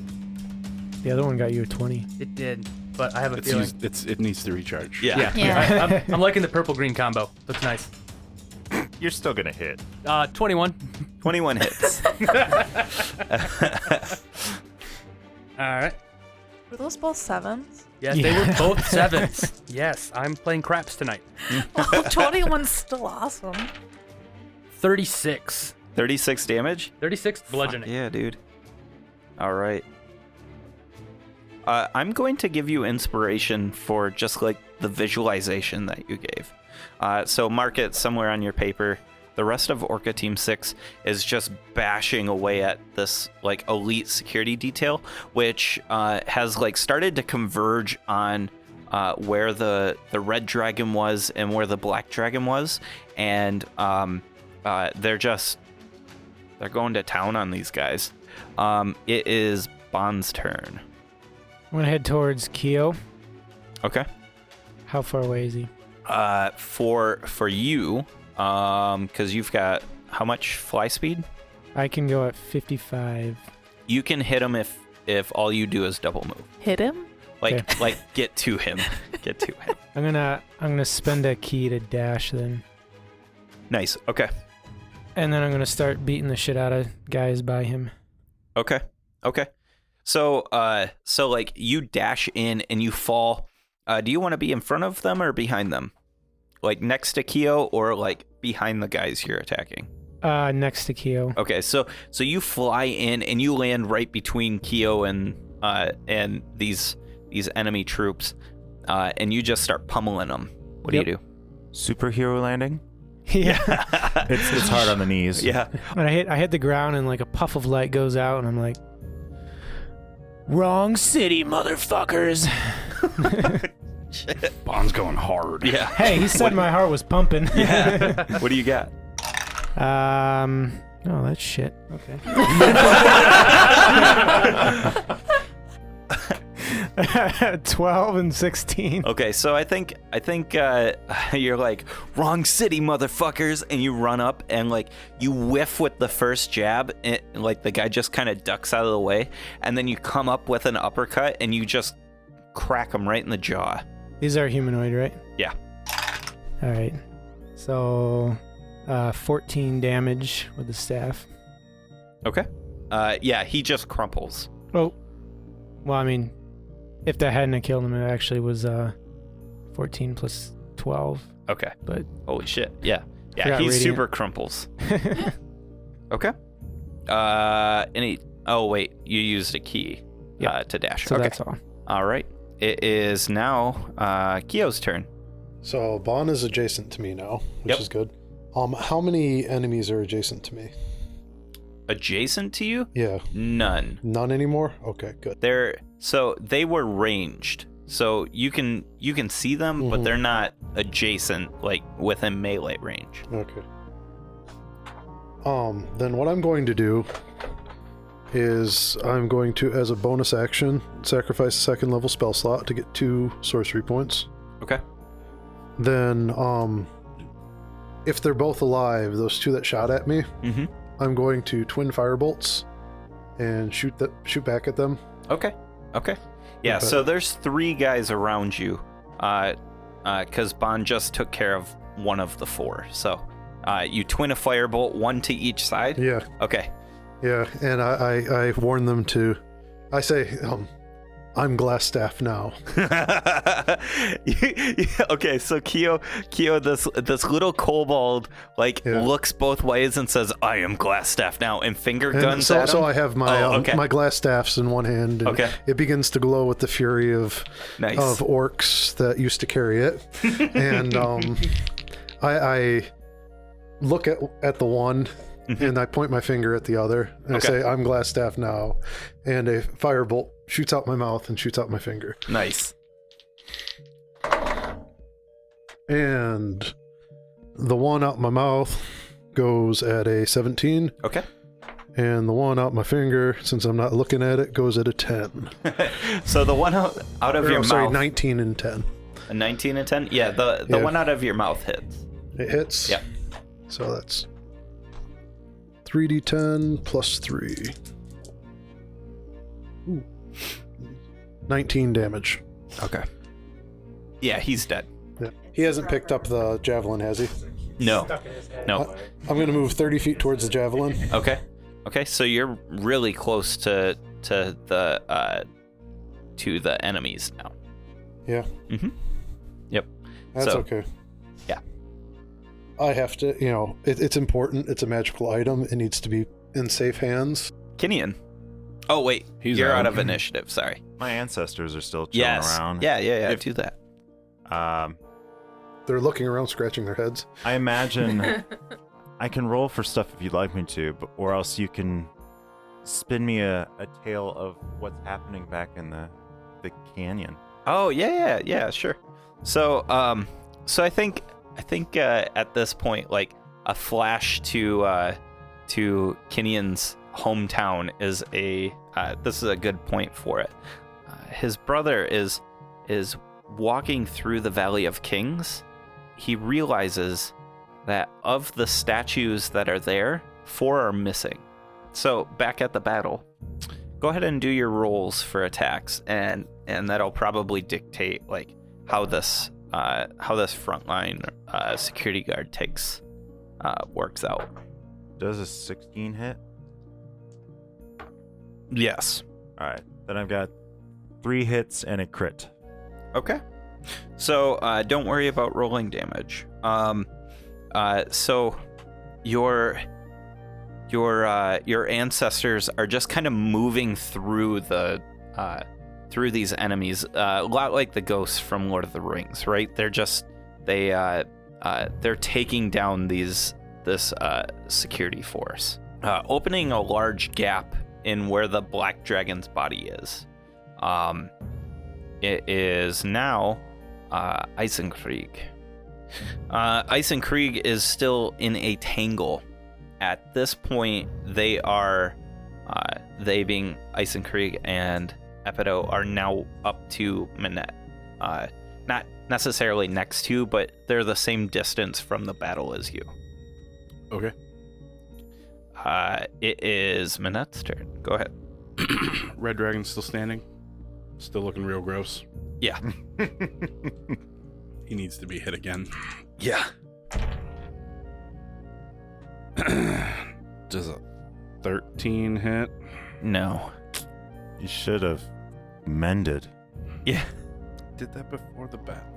[SPEAKER 5] The other one got you a 20.
[SPEAKER 8] It did, but I have a
[SPEAKER 9] It's
[SPEAKER 8] feeling.
[SPEAKER 9] it needs to recharge.
[SPEAKER 1] Yeah.
[SPEAKER 2] Yeah.
[SPEAKER 8] I'm liking the purple-green combo. Looks nice.
[SPEAKER 7] You're still gonna hit.
[SPEAKER 8] 21.
[SPEAKER 1] 21 hits.
[SPEAKER 8] All right.
[SPEAKER 2] Were those both 7s?
[SPEAKER 8] Yes, they were both 7s. Yes, I'm playing craps tonight.
[SPEAKER 2] Oh, 21's still awesome.
[SPEAKER 8] 36.
[SPEAKER 1] 36 damage?
[SPEAKER 8] 36 bludgeoning.
[SPEAKER 1] Yeah, dude. All right. I'm going to give you inspiration for just like the visualization that you gave. So mark it somewhere on your paper. The rest of Orca Team 6 is just bashing away at this like elite security detail, which has like started to converge on where the red dragon was and where the black dragon was, and they're going to town on these guys. It is Bond's turn.
[SPEAKER 5] I'm gonna head towards Keo.
[SPEAKER 1] Okay.
[SPEAKER 5] How far away is he?
[SPEAKER 1] For you, because you've got how much fly speed?
[SPEAKER 5] I can go at 55.
[SPEAKER 1] You can hit him if all you do is double move.
[SPEAKER 2] Hit him?
[SPEAKER 1] Like get to him. Get to him.
[SPEAKER 5] I'm gonna spend a key to dash then.
[SPEAKER 1] Nice. Okay.
[SPEAKER 5] And then I'm gonna start beating the shit out of guys by him.
[SPEAKER 1] Okay. So like you dash in and you fall. Do you want to be in front of them or behind them? Like next to Keo or like behind the guys you're attacking?
[SPEAKER 5] Next to Keo.
[SPEAKER 1] Okay, so you fly in and you land right between Keo and these enemy troops, and you just start pummeling them. What do you do?
[SPEAKER 7] Superhero landing?
[SPEAKER 5] Yeah.
[SPEAKER 7] It's hard on the knees.
[SPEAKER 1] Yeah.
[SPEAKER 5] When I hit the ground and like a puff of light goes out and I'm like, wrong city, motherfuckers.
[SPEAKER 1] Shit.
[SPEAKER 3] Bond's going hard.
[SPEAKER 1] Yeah.
[SPEAKER 5] Hey, he said my heart was pumping.
[SPEAKER 1] Yeah. What do you got?
[SPEAKER 5] Oh, that's shit. Okay. 12 and 16.
[SPEAKER 1] Okay, so I think you're like, wrong city, motherfuckers, and you run up and like you whiff with the first jab, and like the guy just kind of ducks out of the way, and then you come up with an uppercut and you just crack him right in the jaw.
[SPEAKER 5] These are humanoid, right?
[SPEAKER 1] Yeah.
[SPEAKER 5] All right. So, 14 damage with the staff.
[SPEAKER 1] Okay. Yeah, he just crumples.
[SPEAKER 5] Oh. Well, I mean, if that hadn't have killed him, it actually was 14 plus 12.
[SPEAKER 1] Okay.
[SPEAKER 5] But
[SPEAKER 1] holy shit. Yeah. Yeah,
[SPEAKER 5] Forgot
[SPEAKER 1] he's
[SPEAKER 5] radiant.
[SPEAKER 1] super crumples. Okay. Oh wait, you used a key to dash.
[SPEAKER 5] so
[SPEAKER 1] okay.
[SPEAKER 5] that's all.
[SPEAKER 1] All right. It is now Keo's turn.
[SPEAKER 6] So Bon is adjacent to me now, which
[SPEAKER 1] Yep.
[SPEAKER 6] is good. How many enemies are adjacent to me?
[SPEAKER 1] Adjacent to you?
[SPEAKER 6] Yeah.
[SPEAKER 1] None.
[SPEAKER 6] None anymore? Okay, good.
[SPEAKER 1] They were ranged. So you can see them, but they're not adjacent, like within melee range.
[SPEAKER 6] Okay. Then what I'm going to do is I'm going to, as a bonus action, sacrifice a second level spell slot to get 2 sorcery points.
[SPEAKER 1] Okay.
[SPEAKER 6] Then, if they're both alive, those 2 that shot at me, I'm going to twin firebolts and shoot back at them.
[SPEAKER 1] Okay. Yeah, so there's 3 guys around you, because Bond just took care of one of the 4. So, you twin a firebolt, 1 to each side?
[SPEAKER 6] Yeah.
[SPEAKER 1] Okay.
[SPEAKER 6] Yeah, and I warn them to, I say, I'm Glassstaff now.
[SPEAKER 1] Okay, so Keo, this little kobold, looks both ways and says, "I am Glassstaff now," and finger guns at him.
[SPEAKER 6] So I have my my Glassstaffs in one hand, and it begins to glow with the fury of orcs that used to carry it, and I look at the one. And I point my finger at the other, and I say, I'm Glassstaff now. And a firebolt shoots out my mouth and shoots out my finger.
[SPEAKER 1] Nice.
[SPEAKER 6] And the one out my mouth goes at a 17.
[SPEAKER 1] Okay.
[SPEAKER 6] And the one out my finger, since I'm not looking at it, goes at a 10.
[SPEAKER 1] So the one out of your mouth...
[SPEAKER 6] Sorry, 19 and 10.
[SPEAKER 1] A 19 and 10? Yeah, the one out of your mouth hits.
[SPEAKER 6] It hits?
[SPEAKER 1] Yep.
[SPEAKER 6] So that's 3d10 plus 3. Ooh. 19 damage.
[SPEAKER 1] Okay. Yeah, he's dead.
[SPEAKER 6] Yeah. He hasn't picked up the javelin, has he?
[SPEAKER 1] No. No.
[SPEAKER 6] I'm going to move 30 feet towards the javelin.
[SPEAKER 1] Okay. Okay, so you're really close to the enemies now.
[SPEAKER 6] Yeah.
[SPEAKER 1] Mm-hmm. Yep.
[SPEAKER 6] That's okay.
[SPEAKER 1] Yeah.
[SPEAKER 6] I have to, it's important. It's a magical item. It needs to be in safe hands.
[SPEAKER 1] Kinian. Oh, wait. You're out of initiative. Sorry.
[SPEAKER 7] My ancestors are still chilling around.
[SPEAKER 1] Yeah. Do that.
[SPEAKER 6] They're looking around, scratching their heads.
[SPEAKER 7] I imagine I can roll for stuff if you'd like me to, or else you can spin me a tale of what's happening back in the canyon.
[SPEAKER 1] Oh yeah, sure. So I think at this point, like a flash to Kinion's hometown is this is a good point for it. His brother is walking through the Valley of Kings. He realizes that of the statues that are there, 4 are missing. So back at the battle, go ahead and do your rolls for attacks, and that'll probably dictate like how this frontline security guard works out.
[SPEAKER 7] Does a 16 hit?
[SPEAKER 1] Yes.
[SPEAKER 7] All right, then I've got 3 hits and a crit.
[SPEAKER 1] Okay. So don't worry about rolling damage. So your ancestors are just kind of moving through through these enemies, a lot like the ghosts from Lord of the Rings, right? They're taking down this security force, opening a large gap in where the black dragon's body is. It is now Eisenkrieg. Eisenkrieg is still in a tangle. At this point, they being Eisenkrieg and Epido, are now up to Minette. Not necessarily next to, but they're the same distance from the battle as you.
[SPEAKER 9] Okay.
[SPEAKER 1] It is Minette's turn. Go ahead.
[SPEAKER 9] Red Dragon's still standing. Still looking real gross.
[SPEAKER 1] Yeah.
[SPEAKER 9] He needs to be hit again.
[SPEAKER 1] Yeah.
[SPEAKER 9] Does a 13 hit?
[SPEAKER 1] No.
[SPEAKER 7] You should have mended.
[SPEAKER 1] Yeah.
[SPEAKER 9] Did that before the battle.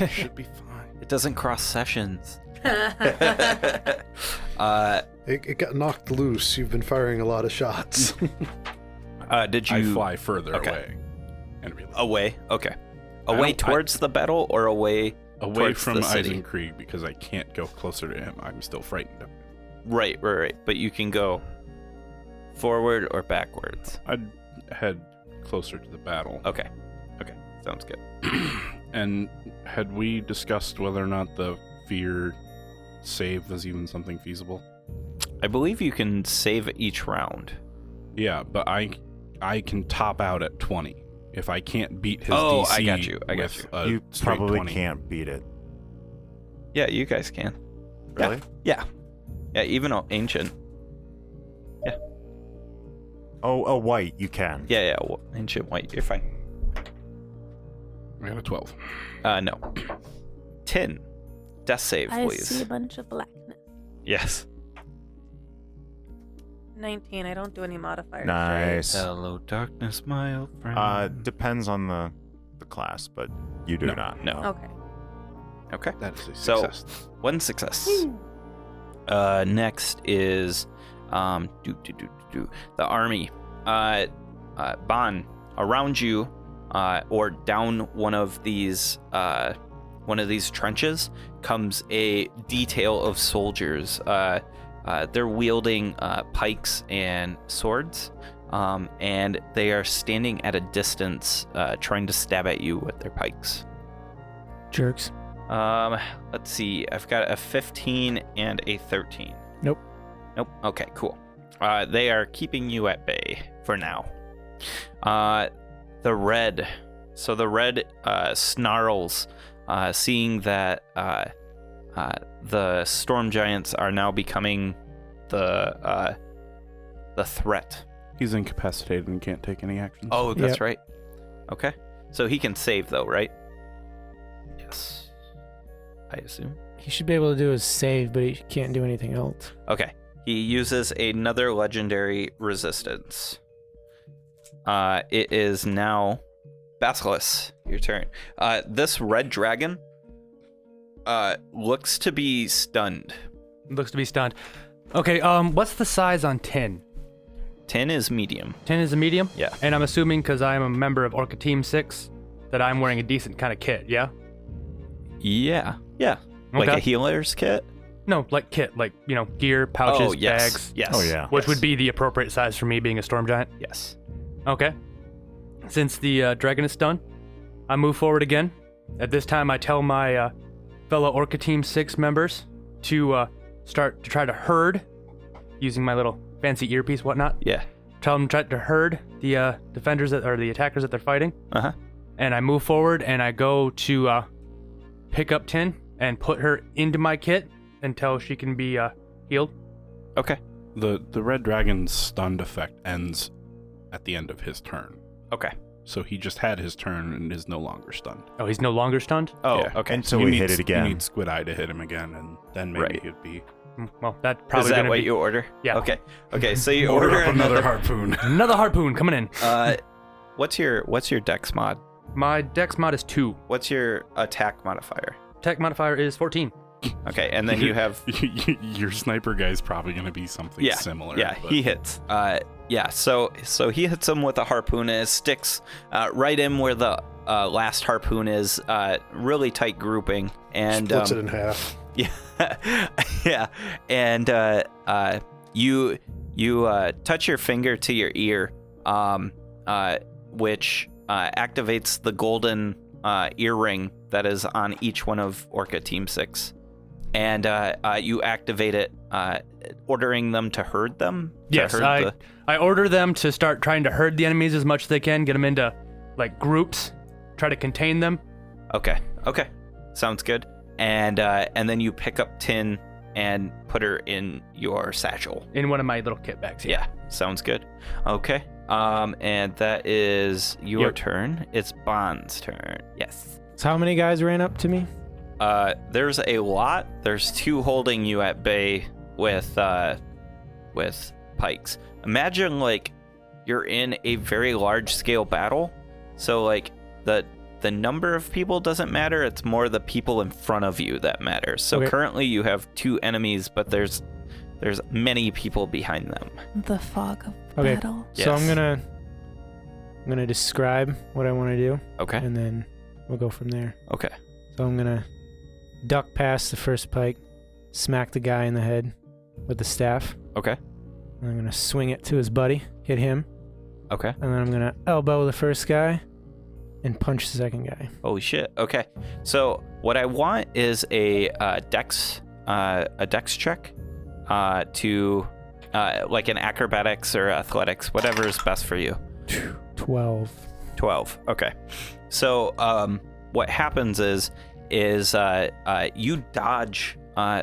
[SPEAKER 9] Should be fine.
[SPEAKER 1] It doesn't cross sessions.
[SPEAKER 6] It got knocked loose. You've been firing a lot of shots.
[SPEAKER 1] Did you
[SPEAKER 9] I fly further
[SPEAKER 1] Okay.
[SPEAKER 9] away. And reload.
[SPEAKER 1] away? Okay. Away towards the battle or away towards
[SPEAKER 9] from
[SPEAKER 1] the city?
[SPEAKER 9] Eisenkrieg, because I can't go closer to him. I'm still frightened of him.
[SPEAKER 1] Right. But you can go forward or backwards.
[SPEAKER 9] I'd head closer to the battle.
[SPEAKER 1] Okay. Sounds good.
[SPEAKER 9] And had we discussed whether or not the fear save was even something feasible?
[SPEAKER 1] I believe you can save each round.
[SPEAKER 9] Yeah, but I can top out at 20. If I can't beat his
[SPEAKER 1] Oh,
[SPEAKER 9] DC
[SPEAKER 1] I got you.
[SPEAKER 7] You
[SPEAKER 9] straight
[SPEAKER 7] probably
[SPEAKER 9] 20.
[SPEAKER 7] can't beat it.
[SPEAKER 1] Yeah, you guys can.
[SPEAKER 7] Really?
[SPEAKER 1] Yeah, even ancient.
[SPEAKER 7] Oh, a white, you can.
[SPEAKER 1] Yeah, ancient white. You're fine.
[SPEAKER 9] I got a 12.
[SPEAKER 1] No. 10. Death save,
[SPEAKER 2] I
[SPEAKER 1] please.
[SPEAKER 2] see a bunch of blackness.
[SPEAKER 1] Yes.
[SPEAKER 2] 19. I don't do any modifiers.
[SPEAKER 7] Nice.
[SPEAKER 1] Hello, darkness, my old friend.
[SPEAKER 7] Depends on the class, but you do not.
[SPEAKER 1] No.
[SPEAKER 2] Right? Okay.
[SPEAKER 1] Okay.
[SPEAKER 9] That is a
[SPEAKER 1] So-
[SPEAKER 9] success.
[SPEAKER 1] One success. Next is the army. Bon, around you, or down one of these trenches comes a detail of soldiers. They're wielding pikes and swords, and they are standing at a distance, trying to stab at you with their pikes.
[SPEAKER 5] Jerks.
[SPEAKER 1] Let's see. I've got a 15 and a 13.
[SPEAKER 5] Nope.
[SPEAKER 1] Okay, cool. They are keeping you at bay for now. The red snarls, seeing that the storm giants are now becoming the threat.
[SPEAKER 9] He's incapacitated and can't take any actions.
[SPEAKER 1] Oh, that's
[SPEAKER 5] Yep.
[SPEAKER 1] right. Okay. So he can save though, right? Yes. I assume.
[SPEAKER 5] He should be able to do his save, but he can't do anything else.
[SPEAKER 1] Okay. He uses another legendary resistance. It is now Basilisk, your turn. This red dragon looks to be stunned.
[SPEAKER 8] Looks to be stunned. Okay, what's the size on 10?
[SPEAKER 1] 10 is medium.
[SPEAKER 8] 10 is a medium?
[SPEAKER 1] Yeah.
[SPEAKER 8] And I'm assuming because I'm a member of Orca Team 6 that I'm wearing a decent kind of kit, yeah?
[SPEAKER 1] Yeah. Like
[SPEAKER 8] Okay.
[SPEAKER 1] a healer's kit?
[SPEAKER 8] No, like kit, like, gear, pouches, bags.
[SPEAKER 1] Yes.
[SPEAKER 7] Oh, yeah.
[SPEAKER 8] Which would be the appropriate size for me being a storm giant.
[SPEAKER 1] Yes.
[SPEAKER 8] Okay. Since the dragon is stunned, I move forward again. At this time, I tell my fellow Orca Team 6 members to start to try to herd, using my little fancy earpiece, whatnot.
[SPEAKER 1] Yeah.
[SPEAKER 8] Tell them to try to herd the defenders or the attackers that they're fighting.
[SPEAKER 1] Uh-huh.
[SPEAKER 8] And I move forward and I go to pick up Tin and put her into my kit until she can be healed.
[SPEAKER 1] Okay.
[SPEAKER 9] The red dragon's stunned effect ends at the end of his turn.
[SPEAKER 1] Okay.
[SPEAKER 9] So he just had his turn and is no longer stunned.
[SPEAKER 8] Oh, he's no longer stunned?
[SPEAKER 1] Oh,
[SPEAKER 9] Yeah.
[SPEAKER 1] okay.
[SPEAKER 7] Until
[SPEAKER 9] You
[SPEAKER 7] we
[SPEAKER 9] need
[SPEAKER 7] hit it again.
[SPEAKER 9] You need Squid Eye to hit him again, and then maybe
[SPEAKER 1] Right.
[SPEAKER 9] he'd be...
[SPEAKER 8] Well, that probably
[SPEAKER 1] Is that
[SPEAKER 8] gonna
[SPEAKER 1] what
[SPEAKER 8] be...
[SPEAKER 1] you order?
[SPEAKER 8] Yeah.
[SPEAKER 1] Okay. Okay, so you
[SPEAKER 9] Order
[SPEAKER 1] order
[SPEAKER 9] up another harpoon.
[SPEAKER 8] Another harpoon coming in.
[SPEAKER 1] What's your dex mod?
[SPEAKER 8] My dex mod is 2.
[SPEAKER 1] What's your attack modifier?
[SPEAKER 8] Tech modifier is 14.
[SPEAKER 1] Okay, and then you have
[SPEAKER 9] Your sniper guy's probably going to be something similar.
[SPEAKER 1] Yeah,
[SPEAKER 9] but-
[SPEAKER 1] he hits. So he hits him with a harpoon and it sticks right in where the last harpoon is. Really tight grouping and
[SPEAKER 6] Splits it in half.
[SPEAKER 1] yeah, yeah, and you touch your finger to your ear, which activates the golden earring that is on each one of Orca Team 6. And you activate it, ordering them to herd them?
[SPEAKER 8] Yes, I order them to start trying to herd the enemies as much as they can, get them into, like, groups, try to contain them.
[SPEAKER 1] Okay, sounds good. And then you pick up Tin and put her in your satchel.
[SPEAKER 8] In one of my little kit bags.
[SPEAKER 1] Yeah, sounds good. Okay, and that is your
[SPEAKER 8] Yep.
[SPEAKER 1] turn. It's Bond's turn. Yes.
[SPEAKER 5] So how many guys ran up to me?
[SPEAKER 1] There's a lot. There's 2 holding you at bay with pikes. Imagine like you're in a very large scale battle. So like the number of people doesn't matter. It's more the people in front of you that matters. So
[SPEAKER 5] Okay.
[SPEAKER 1] currently you have 2 enemies, but there's many people behind them.
[SPEAKER 2] The fog of
[SPEAKER 5] Okay.
[SPEAKER 2] battle.
[SPEAKER 5] So
[SPEAKER 1] Yes.
[SPEAKER 5] I'm gonna describe what I want to do,
[SPEAKER 1] Okay.
[SPEAKER 5] and then we'll go from there.
[SPEAKER 1] Okay.
[SPEAKER 5] So I'm gonna duck past the first pike, smack the guy in the head with the staff.
[SPEAKER 1] Okay.
[SPEAKER 5] And I'm gonna swing it to his buddy, hit him,
[SPEAKER 1] Okay.
[SPEAKER 5] and then I'm gonna elbow the first guy and punch the second guy.
[SPEAKER 1] Holy shit. Okay. So what I want is a dex check to like an acrobatics or athletics, whatever is best for you.
[SPEAKER 5] 12.
[SPEAKER 1] 12. Okay. So what happens is you dodge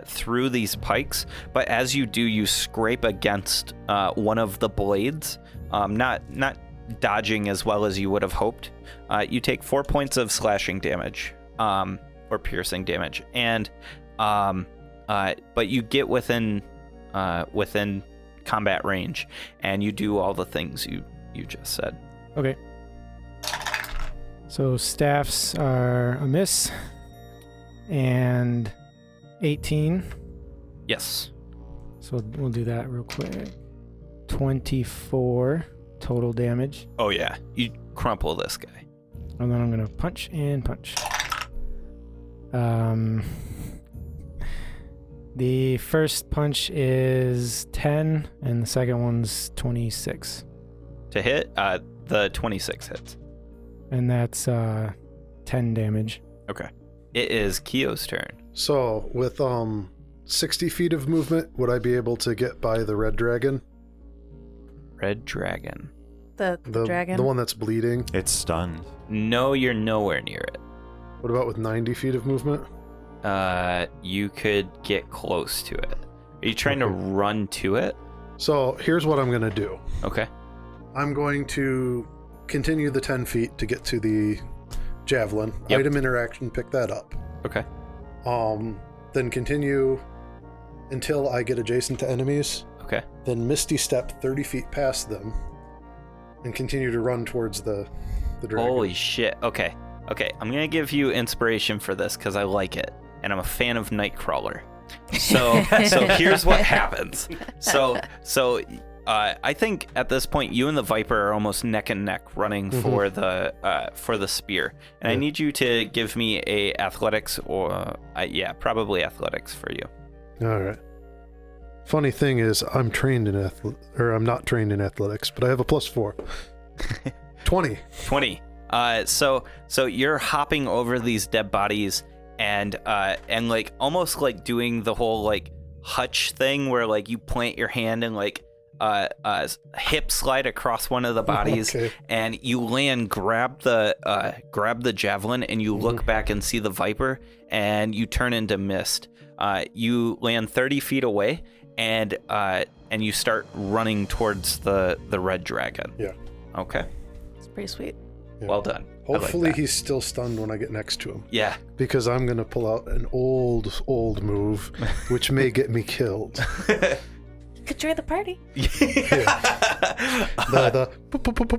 [SPEAKER 1] through these pikes, but as you do, you scrape against one of the blades. Not dodging as well as you would have hoped. You take 4 points of slashing damage, or piercing damage, and but you get within combat range, and you do all the things you just said.
[SPEAKER 5] Okay. So staffs are a miss, and 18.
[SPEAKER 1] Yes.
[SPEAKER 5] So we'll do that real quick. 24 total damage.
[SPEAKER 1] Oh yeah. You crumple this guy.
[SPEAKER 5] And then I'm gonna punch and punch. The first punch is 10, and the second one's 26.
[SPEAKER 1] To hit, the 26 hits.
[SPEAKER 5] And that's 10 damage.
[SPEAKER 1] Okay. It is Kyo's turn.
[SPEAKER 6] So with 60 feet of movement, would I be able to get by the red dragon?
[SPEAKER 1] Red dragon.
[SPEAKER 2] The dragon.
[SPEAKER 6] The one that's bleeding.
[SPEAKER 7] It's stunned.
[SPEAKER 1] No, you're nowhere near it.
[SPEAKER 6] What about with 90 feet of movement?
[SPEAKER 1] You could get close to it. Are you trying to run to it?
[SPEAKER 6] So here's what I'm going to do.
[SPEAKER 1] Okay.
[SPEAKER 6] I'm going to continue the 10 feet to get to the javelin.
[SPEAKER 1] Yep.
[SPEAKER 6] Item interaction, pick that up.
[SPEAKER 1] Okay.
[SPEAKER 6] Then continue until I get adjacent to enemies.
[SPEAKER 1] Okay.
[SPEAKER 6] Then Misty Step 30 feet past them and continue to run towards the dragon.
[SPEAKER 1] Holy shit. Okay. Okay. I'm going to give you inspiration for this because I like it. And I'm a fan of Nightcrawler. So here's what happens. So I think at this point you and the Viper are almost neck and neck running for the spear. And I need you to give me a athletics or probably athletics for you.
[SPEAKER 6] All right. Funny thing is, I'm not trained in athletics, but I have a +4. 20.
[SPEAKER 1] 20. So you're hopping over these dead bodies and like almost like doing the whole like hutch thing where like you plant your hand and like hip slide across one of the bodies, and you land, grab the javelin, and you look back and see the Viper, and you turn into mist. You land 30 feet away, and you start running towards the red dragon.
[SPEAKER 6] Yeah.
[SPEAKER 1] Okay.
[SPEAKER 2] It's pretty sweet.
[SPEAKER 6] Yeah.
[SPEAKER 1] Well done.
[SPEAKER 6] Hopefully
[SPEAKER 1] I like that.
[SPEAKER 6] he's still stunned when I get next to him.
[SPEAKER 1] Yeah.
[SPEAKER 6] Because I'm going to pull out an old move, which may get me killed.
[SPEAKER 2] Could join the party.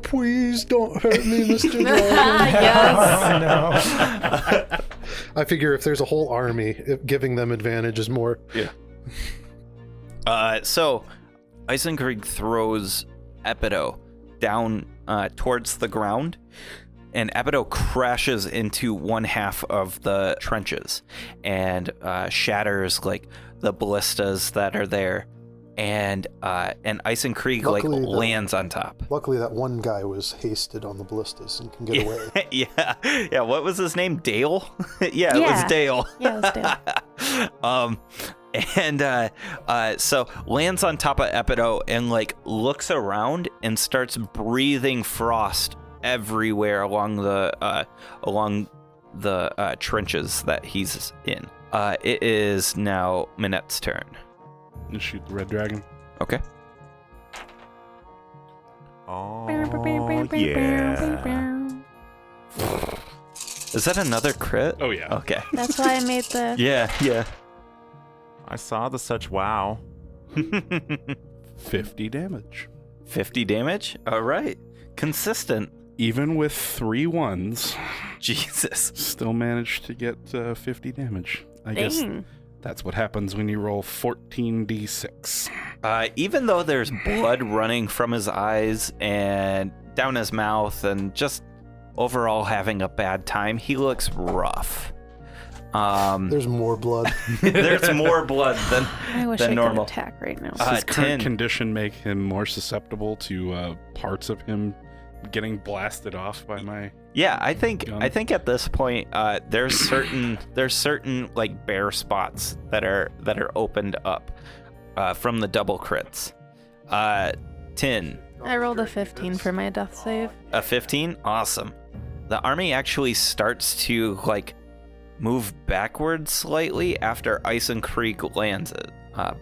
[SPEAKER 6] Please don't hurt me, Mr. Dragon.
[SPEAKER 2] Yes.
[SPEAKER 5] Oh, no.
[SPEAKER 6] I figure if there's a whole army, giving them advantage is more.
[SPEAKER 1] Yeah. So Eisenkrieg throws Epido down towards the ground, and Epido crashes into one half of the trenches and shatters like the ballistas that are there, and Eisenkrieg like lands on top.
[SPEAKER 6] Luckily, that one guy was hasted on the ballistas and can get away.
[SPEAKER 1] Yeah. What was his name? Dale? It was Dale.
[SPEAKER 2] Yeah, it was Dale.
[SPEAKER 1] And so lands on top of Epido and like looks around and starts breathing frost everywhere along the trenches that he's in. It is now Minette's turn.
[SPEAKER 9] And shoot the red dragon.
[SPEAKER 1] Okay.
[SPEAKER 7] Oh, yeah.
[SPEAKER 1] Is that another crit?
[SPEAKER 9] Oh, yeah.
[SPEAKER 1] Okay.
[SPEAKER 2] That's why I made the.
[SPEAKER 1] Yeah.
[SPEAKER 7] I saw the such wow.
[SPEAKER 9] 50 damage.
[SPEAKER 1] 50 damage? All right. Consistent.
[SPEAKER 9] Even with 3 ones,
[SPEAKER 1] Jesus.
[SPEAKER 9] still managed to get 50 damage. I guess that's what happens when you roll 14d6.
[SPEAKER 1] Even though there's blood running from his eyes and down his mouth and just overall having a bad time, he looks rough.
[SPEAKER 6] There's more blood.
[SPEAKER 1] There's more blood than
[SPEAKER 2] I wish
[SPEAKER 1] than
[SPEAKER 2] I
[SPEAKER 1] normal.
[SPEAKER 2] could attack right now.
[SPEAKER 9] Does his current
[SPEAKER 1] 10.
[SPEAKER 9] condition make him more susceptible to parts of him getting blasted off by my...
[SPEAKER 1] Yeah, I think
[SPEAKER 9] gun?
[SPEAKER 1] at this point there's certain like bare spots that are opened up from the double crits. 10.
[SPEAKER 2] I rolled a 15 for my death save.
[SPEAKER 1] A 15? Awesome. The army actually starts to like move backwards slightly after Eisenkrieg lands it.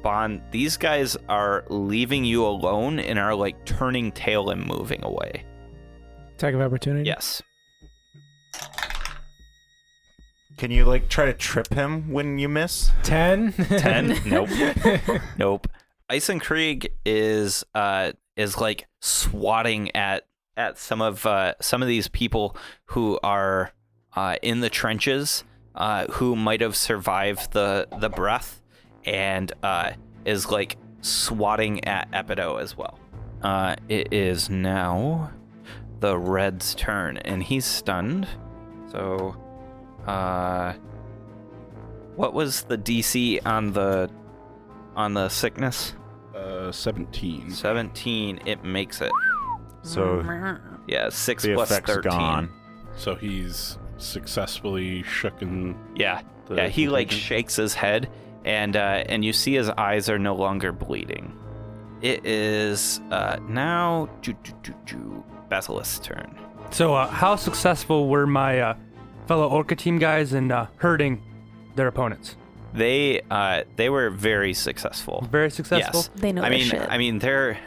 [SPEAKER 1] Bond, these guys are leaving you alone and are like turning tail and moving away.
[SPEAKER 5] Attack of opportunity?
[SPEAKER 1] Yes.
[SPEAKER 7] Can you like try to trip him when you miss?
[SPEAKER 5] 10?
[SPEAKER 1] 10? Nope. Nope. Eisenkrieg is like swatting at some of these people who are in the trenches, who might have survived the breath, and is like swatting at Epido as well. It is now the Red's turn, and he's stunned. So, what was the DC on the sickness?
[SPEAKER 9] 17.
[SPEAKER 1] 17. It makes it.
[SPEAKER 7] So
[SPEAKER 1] Yeah, 6
[SPEAKER 7] the
[SPEAKER 1] plus
[SPEAKER 7] effect's
[SPEAKER 1] 13.
[SPEAKER 7] gone.
[SPEAKER 9] So he's successfully shooken.
[SPEAKER 1] Yeah,
[SPEAKER 9] the
[SPEAKER 1] he like
[SPEAKER 9] contagion?
[SPEAKER 1] shakes his head, and you see his eyes are no longer bleeding. It is now Basilisk's turn.
[SPEAKER 8] So, how successful were my fellow Orca team guys in hurting their opponents?
[SPEAKER 1] They were very successful.
[SPEAKER 8] Very successful?
[SPEAKER 1] Yes.
[SPEAKER 2] They know their shit.
[SPEAKER 1] I mean, they're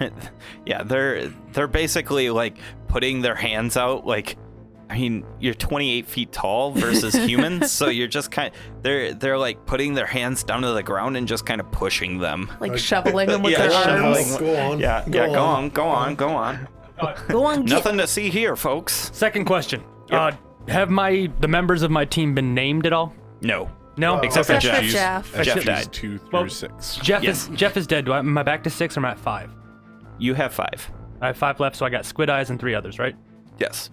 [SPEAKER 1] basically like putting their hands out. Like, I mean, you're 28 feet tall versus humans, so you're just they're like putting their hands down to the ground and just kind of pushing them.
[SPEAKER 2] Like shoveling them with
[SPEAKER 1] Yeah,
[SPEAKER 2] their arms.
[SPEAKER 1] shoveling.
[SPEAKER 6] Go on.
[SPEAKER 1] Go on.
[SPEAKER 2] Go on, get.
[SPEAKER 1] Nothing to see here, folks.
[SPEAKER 8] Second question.
[SPEAKER 1] Yep.
[SPEAKER 8] Have the members of my team been named at all?
[SPEAKER 1] No.
[SPEAKER 8] No?
[SPEAKER 1] Except for
[SPEAKER 2] Except for
[SPEAKER 1] Jeff.
[SPEAKER 2] Jeff.
[SPEAKER 1] Jeff
[SPEAKER 9] Jeff
[SPEAKER 1] died.
[SPEAKER 9] 2 through
[SPEAKER 8] Well,
[SPEAKER 9] 6.
[SPEAKER 8] Jeff is dead. Am I back to 6 or am I at 5?
[SPEAKER 1] You have 5.
[SPEAKER 8] I have 5 left, so I got Squid Eyes and 3 others, right?
[SPEAKER 1] Yes.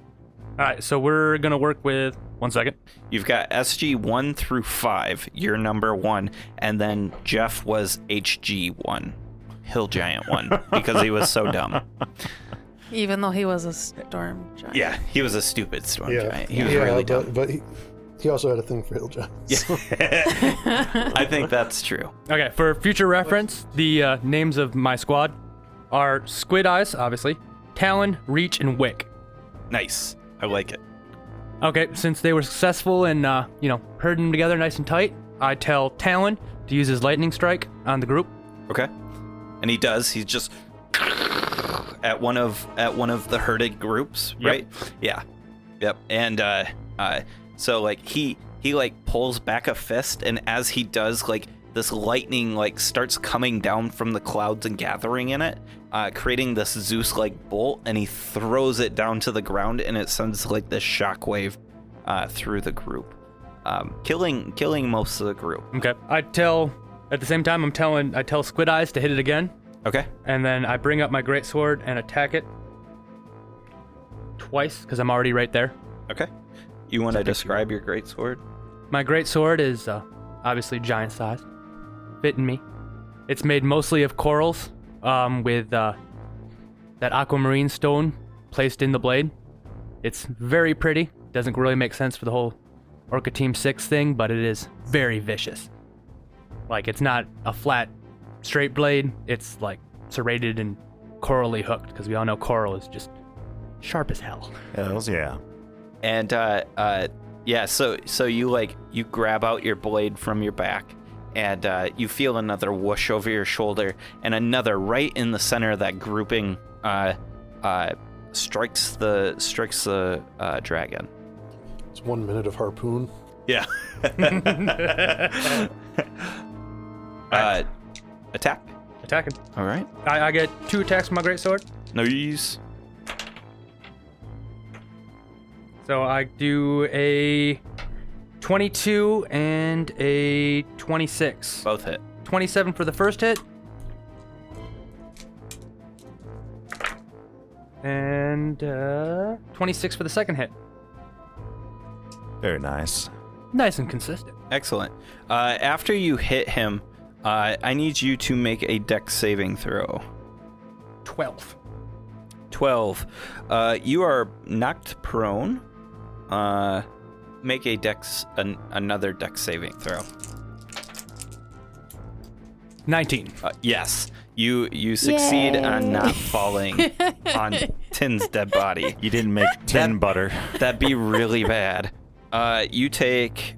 [SPEAKER 8] All right, so we're going to work with... One second.
[SPEAKER 1] You've got SG 1 through 5, you're number 1, and then Jeff was HG 1, Hill Giant 1, because he was so dumb.
[SPEAKER 2] Even though he was a storm giant.
[SPEAKER 1] Yeah, he was a stupid storm
[SPEAKER 6] Yeah,
[SPEAKER 1] giant. He was really dumb.
[SPEAKER 6] But he also had a thing for hill giants.
[SPEAKER 1] Yeah. I think that's true.
[SPEAKER 8] Okay, for future reference, the names of my squad are Squid Eyes, obviously, Talon, Reach, and Wick.
[SPEAKER 1] Nice. I like it.
[SPEAKER 8] Okay, since they were successful in, herding them together nice and tight, I tell Talon to use his lightning strike on the group.
[SPEAKER 1] Okay. And he does. He's just at one of the herded groups, right?
[SPEAKER 8] Yep.
[SPEAKER 1] Yep. And so like he like pulls back a fist, and as he does, like this lightning like starts coming down from the clouds and gathering in it, creating this Zeus-like bolt, and he throws it down to the ground, and it sends like this shockwave through the group, killing most of the group.
[SPEAKER 8] Okay. I tell Squid Eyes to hit it again.
[SPEAKER 1] Okay.
[SPEAKER 8] And then I bring up my greatsword and attack it twice, because I'm already right there.
[SPEAKER 1] Okay. You want to describe your greatsword?
[SPEAKER 8] My greatsword is obviously giant-sized, fitting me. It's made mostly of corals, with that aquamarine stone placed in the blade. It's very pretty. Doesn't really make sense for the whole Orca Team 6 thing, but it is very vicious. Like, it's not a flat, straight blade. It's like serrated and corally hooked, because we all know coral is just sharp as hell.
[SPEAKER 7] Hells yeah.
[SPEAKER 1] And so you grab out your blade from your back, and you feel another whoosh over your shoulder, and another right in the center of that grouping strikes the dragon.
[SPEAKER 6] It's 1 minute of harpoon.
[SPEAKER 1] Yeah. Attack.
[SPEAKER 8] Attacking.
[SPEAKER 1] All right.
[SPEAKER 8] I get 2 attacks with my greatsword.
[SPEAKER 1] Nice.
[SPEAKER 8] So I do a 22 and a 26.
[SPEAKER 1] Both hit.
[SPEAKER 8] 27 for the first hit. And 26 for the second hit.
[SPEAKER 7] Very nice.
[SPEAKER 8] Nice and consistent.
[SPEAKER 1] Excellent. After you hit him, I need you to make a dex saving throw.
[SPEAKER 8] 12.
[SPEAKER 1] 12. You are knocked prone. Make a another dex saving throw.
[SPEAKER 8] 19.
[SPEAKER 1] Yes. You succeed on not falling on Tin's dead body.
[SPEAKER 7] You didn't make tin butter.
[SPEAKER 1] That'd be really bad. You take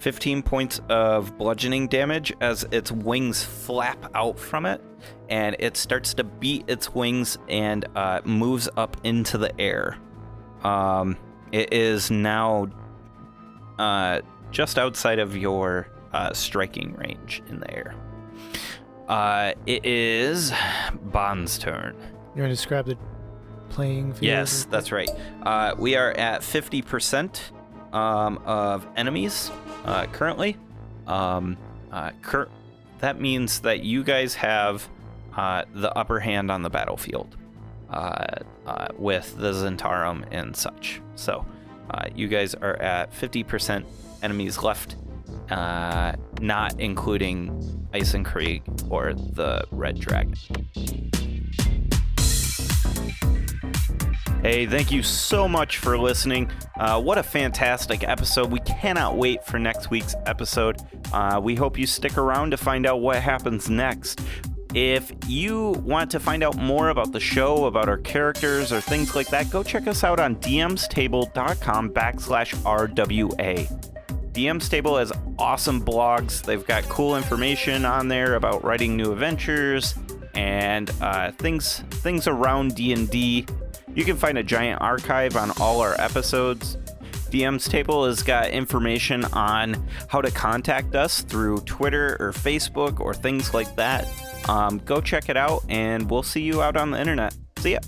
[SPEAKER 1] 15 points of bludgeoning damage as its wings flap out from it, and it starts to beat its wings and moves up into the air. It is now just outside of your striking range in the air. It is Bond's turn.
[SPEAKER 5] You want to describe the playing field?
[SPEAKER 1] Yes, that's right. We are at 50% of enemies currently. That means that you guys have the upper hand on the battlefield with the Zentarum and such. So you guys are at 50% enemies left, not including Eisenkrieg or the Red Dragon. Hey, thank you so much for listening. What a fantastic episode. We cannot wait for next week's episode. We hope you stick around to find out what happens next. If you want to find out more about the show, about our characters, or things like that, go check us out on dmstable.com/RWA. DM's Table has awesome blogs. They've got cool information on there about writing new adventures and things around D&D. You can find a giant archive on all our episodes. DM's Table has got information on how to contact us through Twitter or Facebook or things like that. Go check it out, and we'll see you out on the internet. See ya.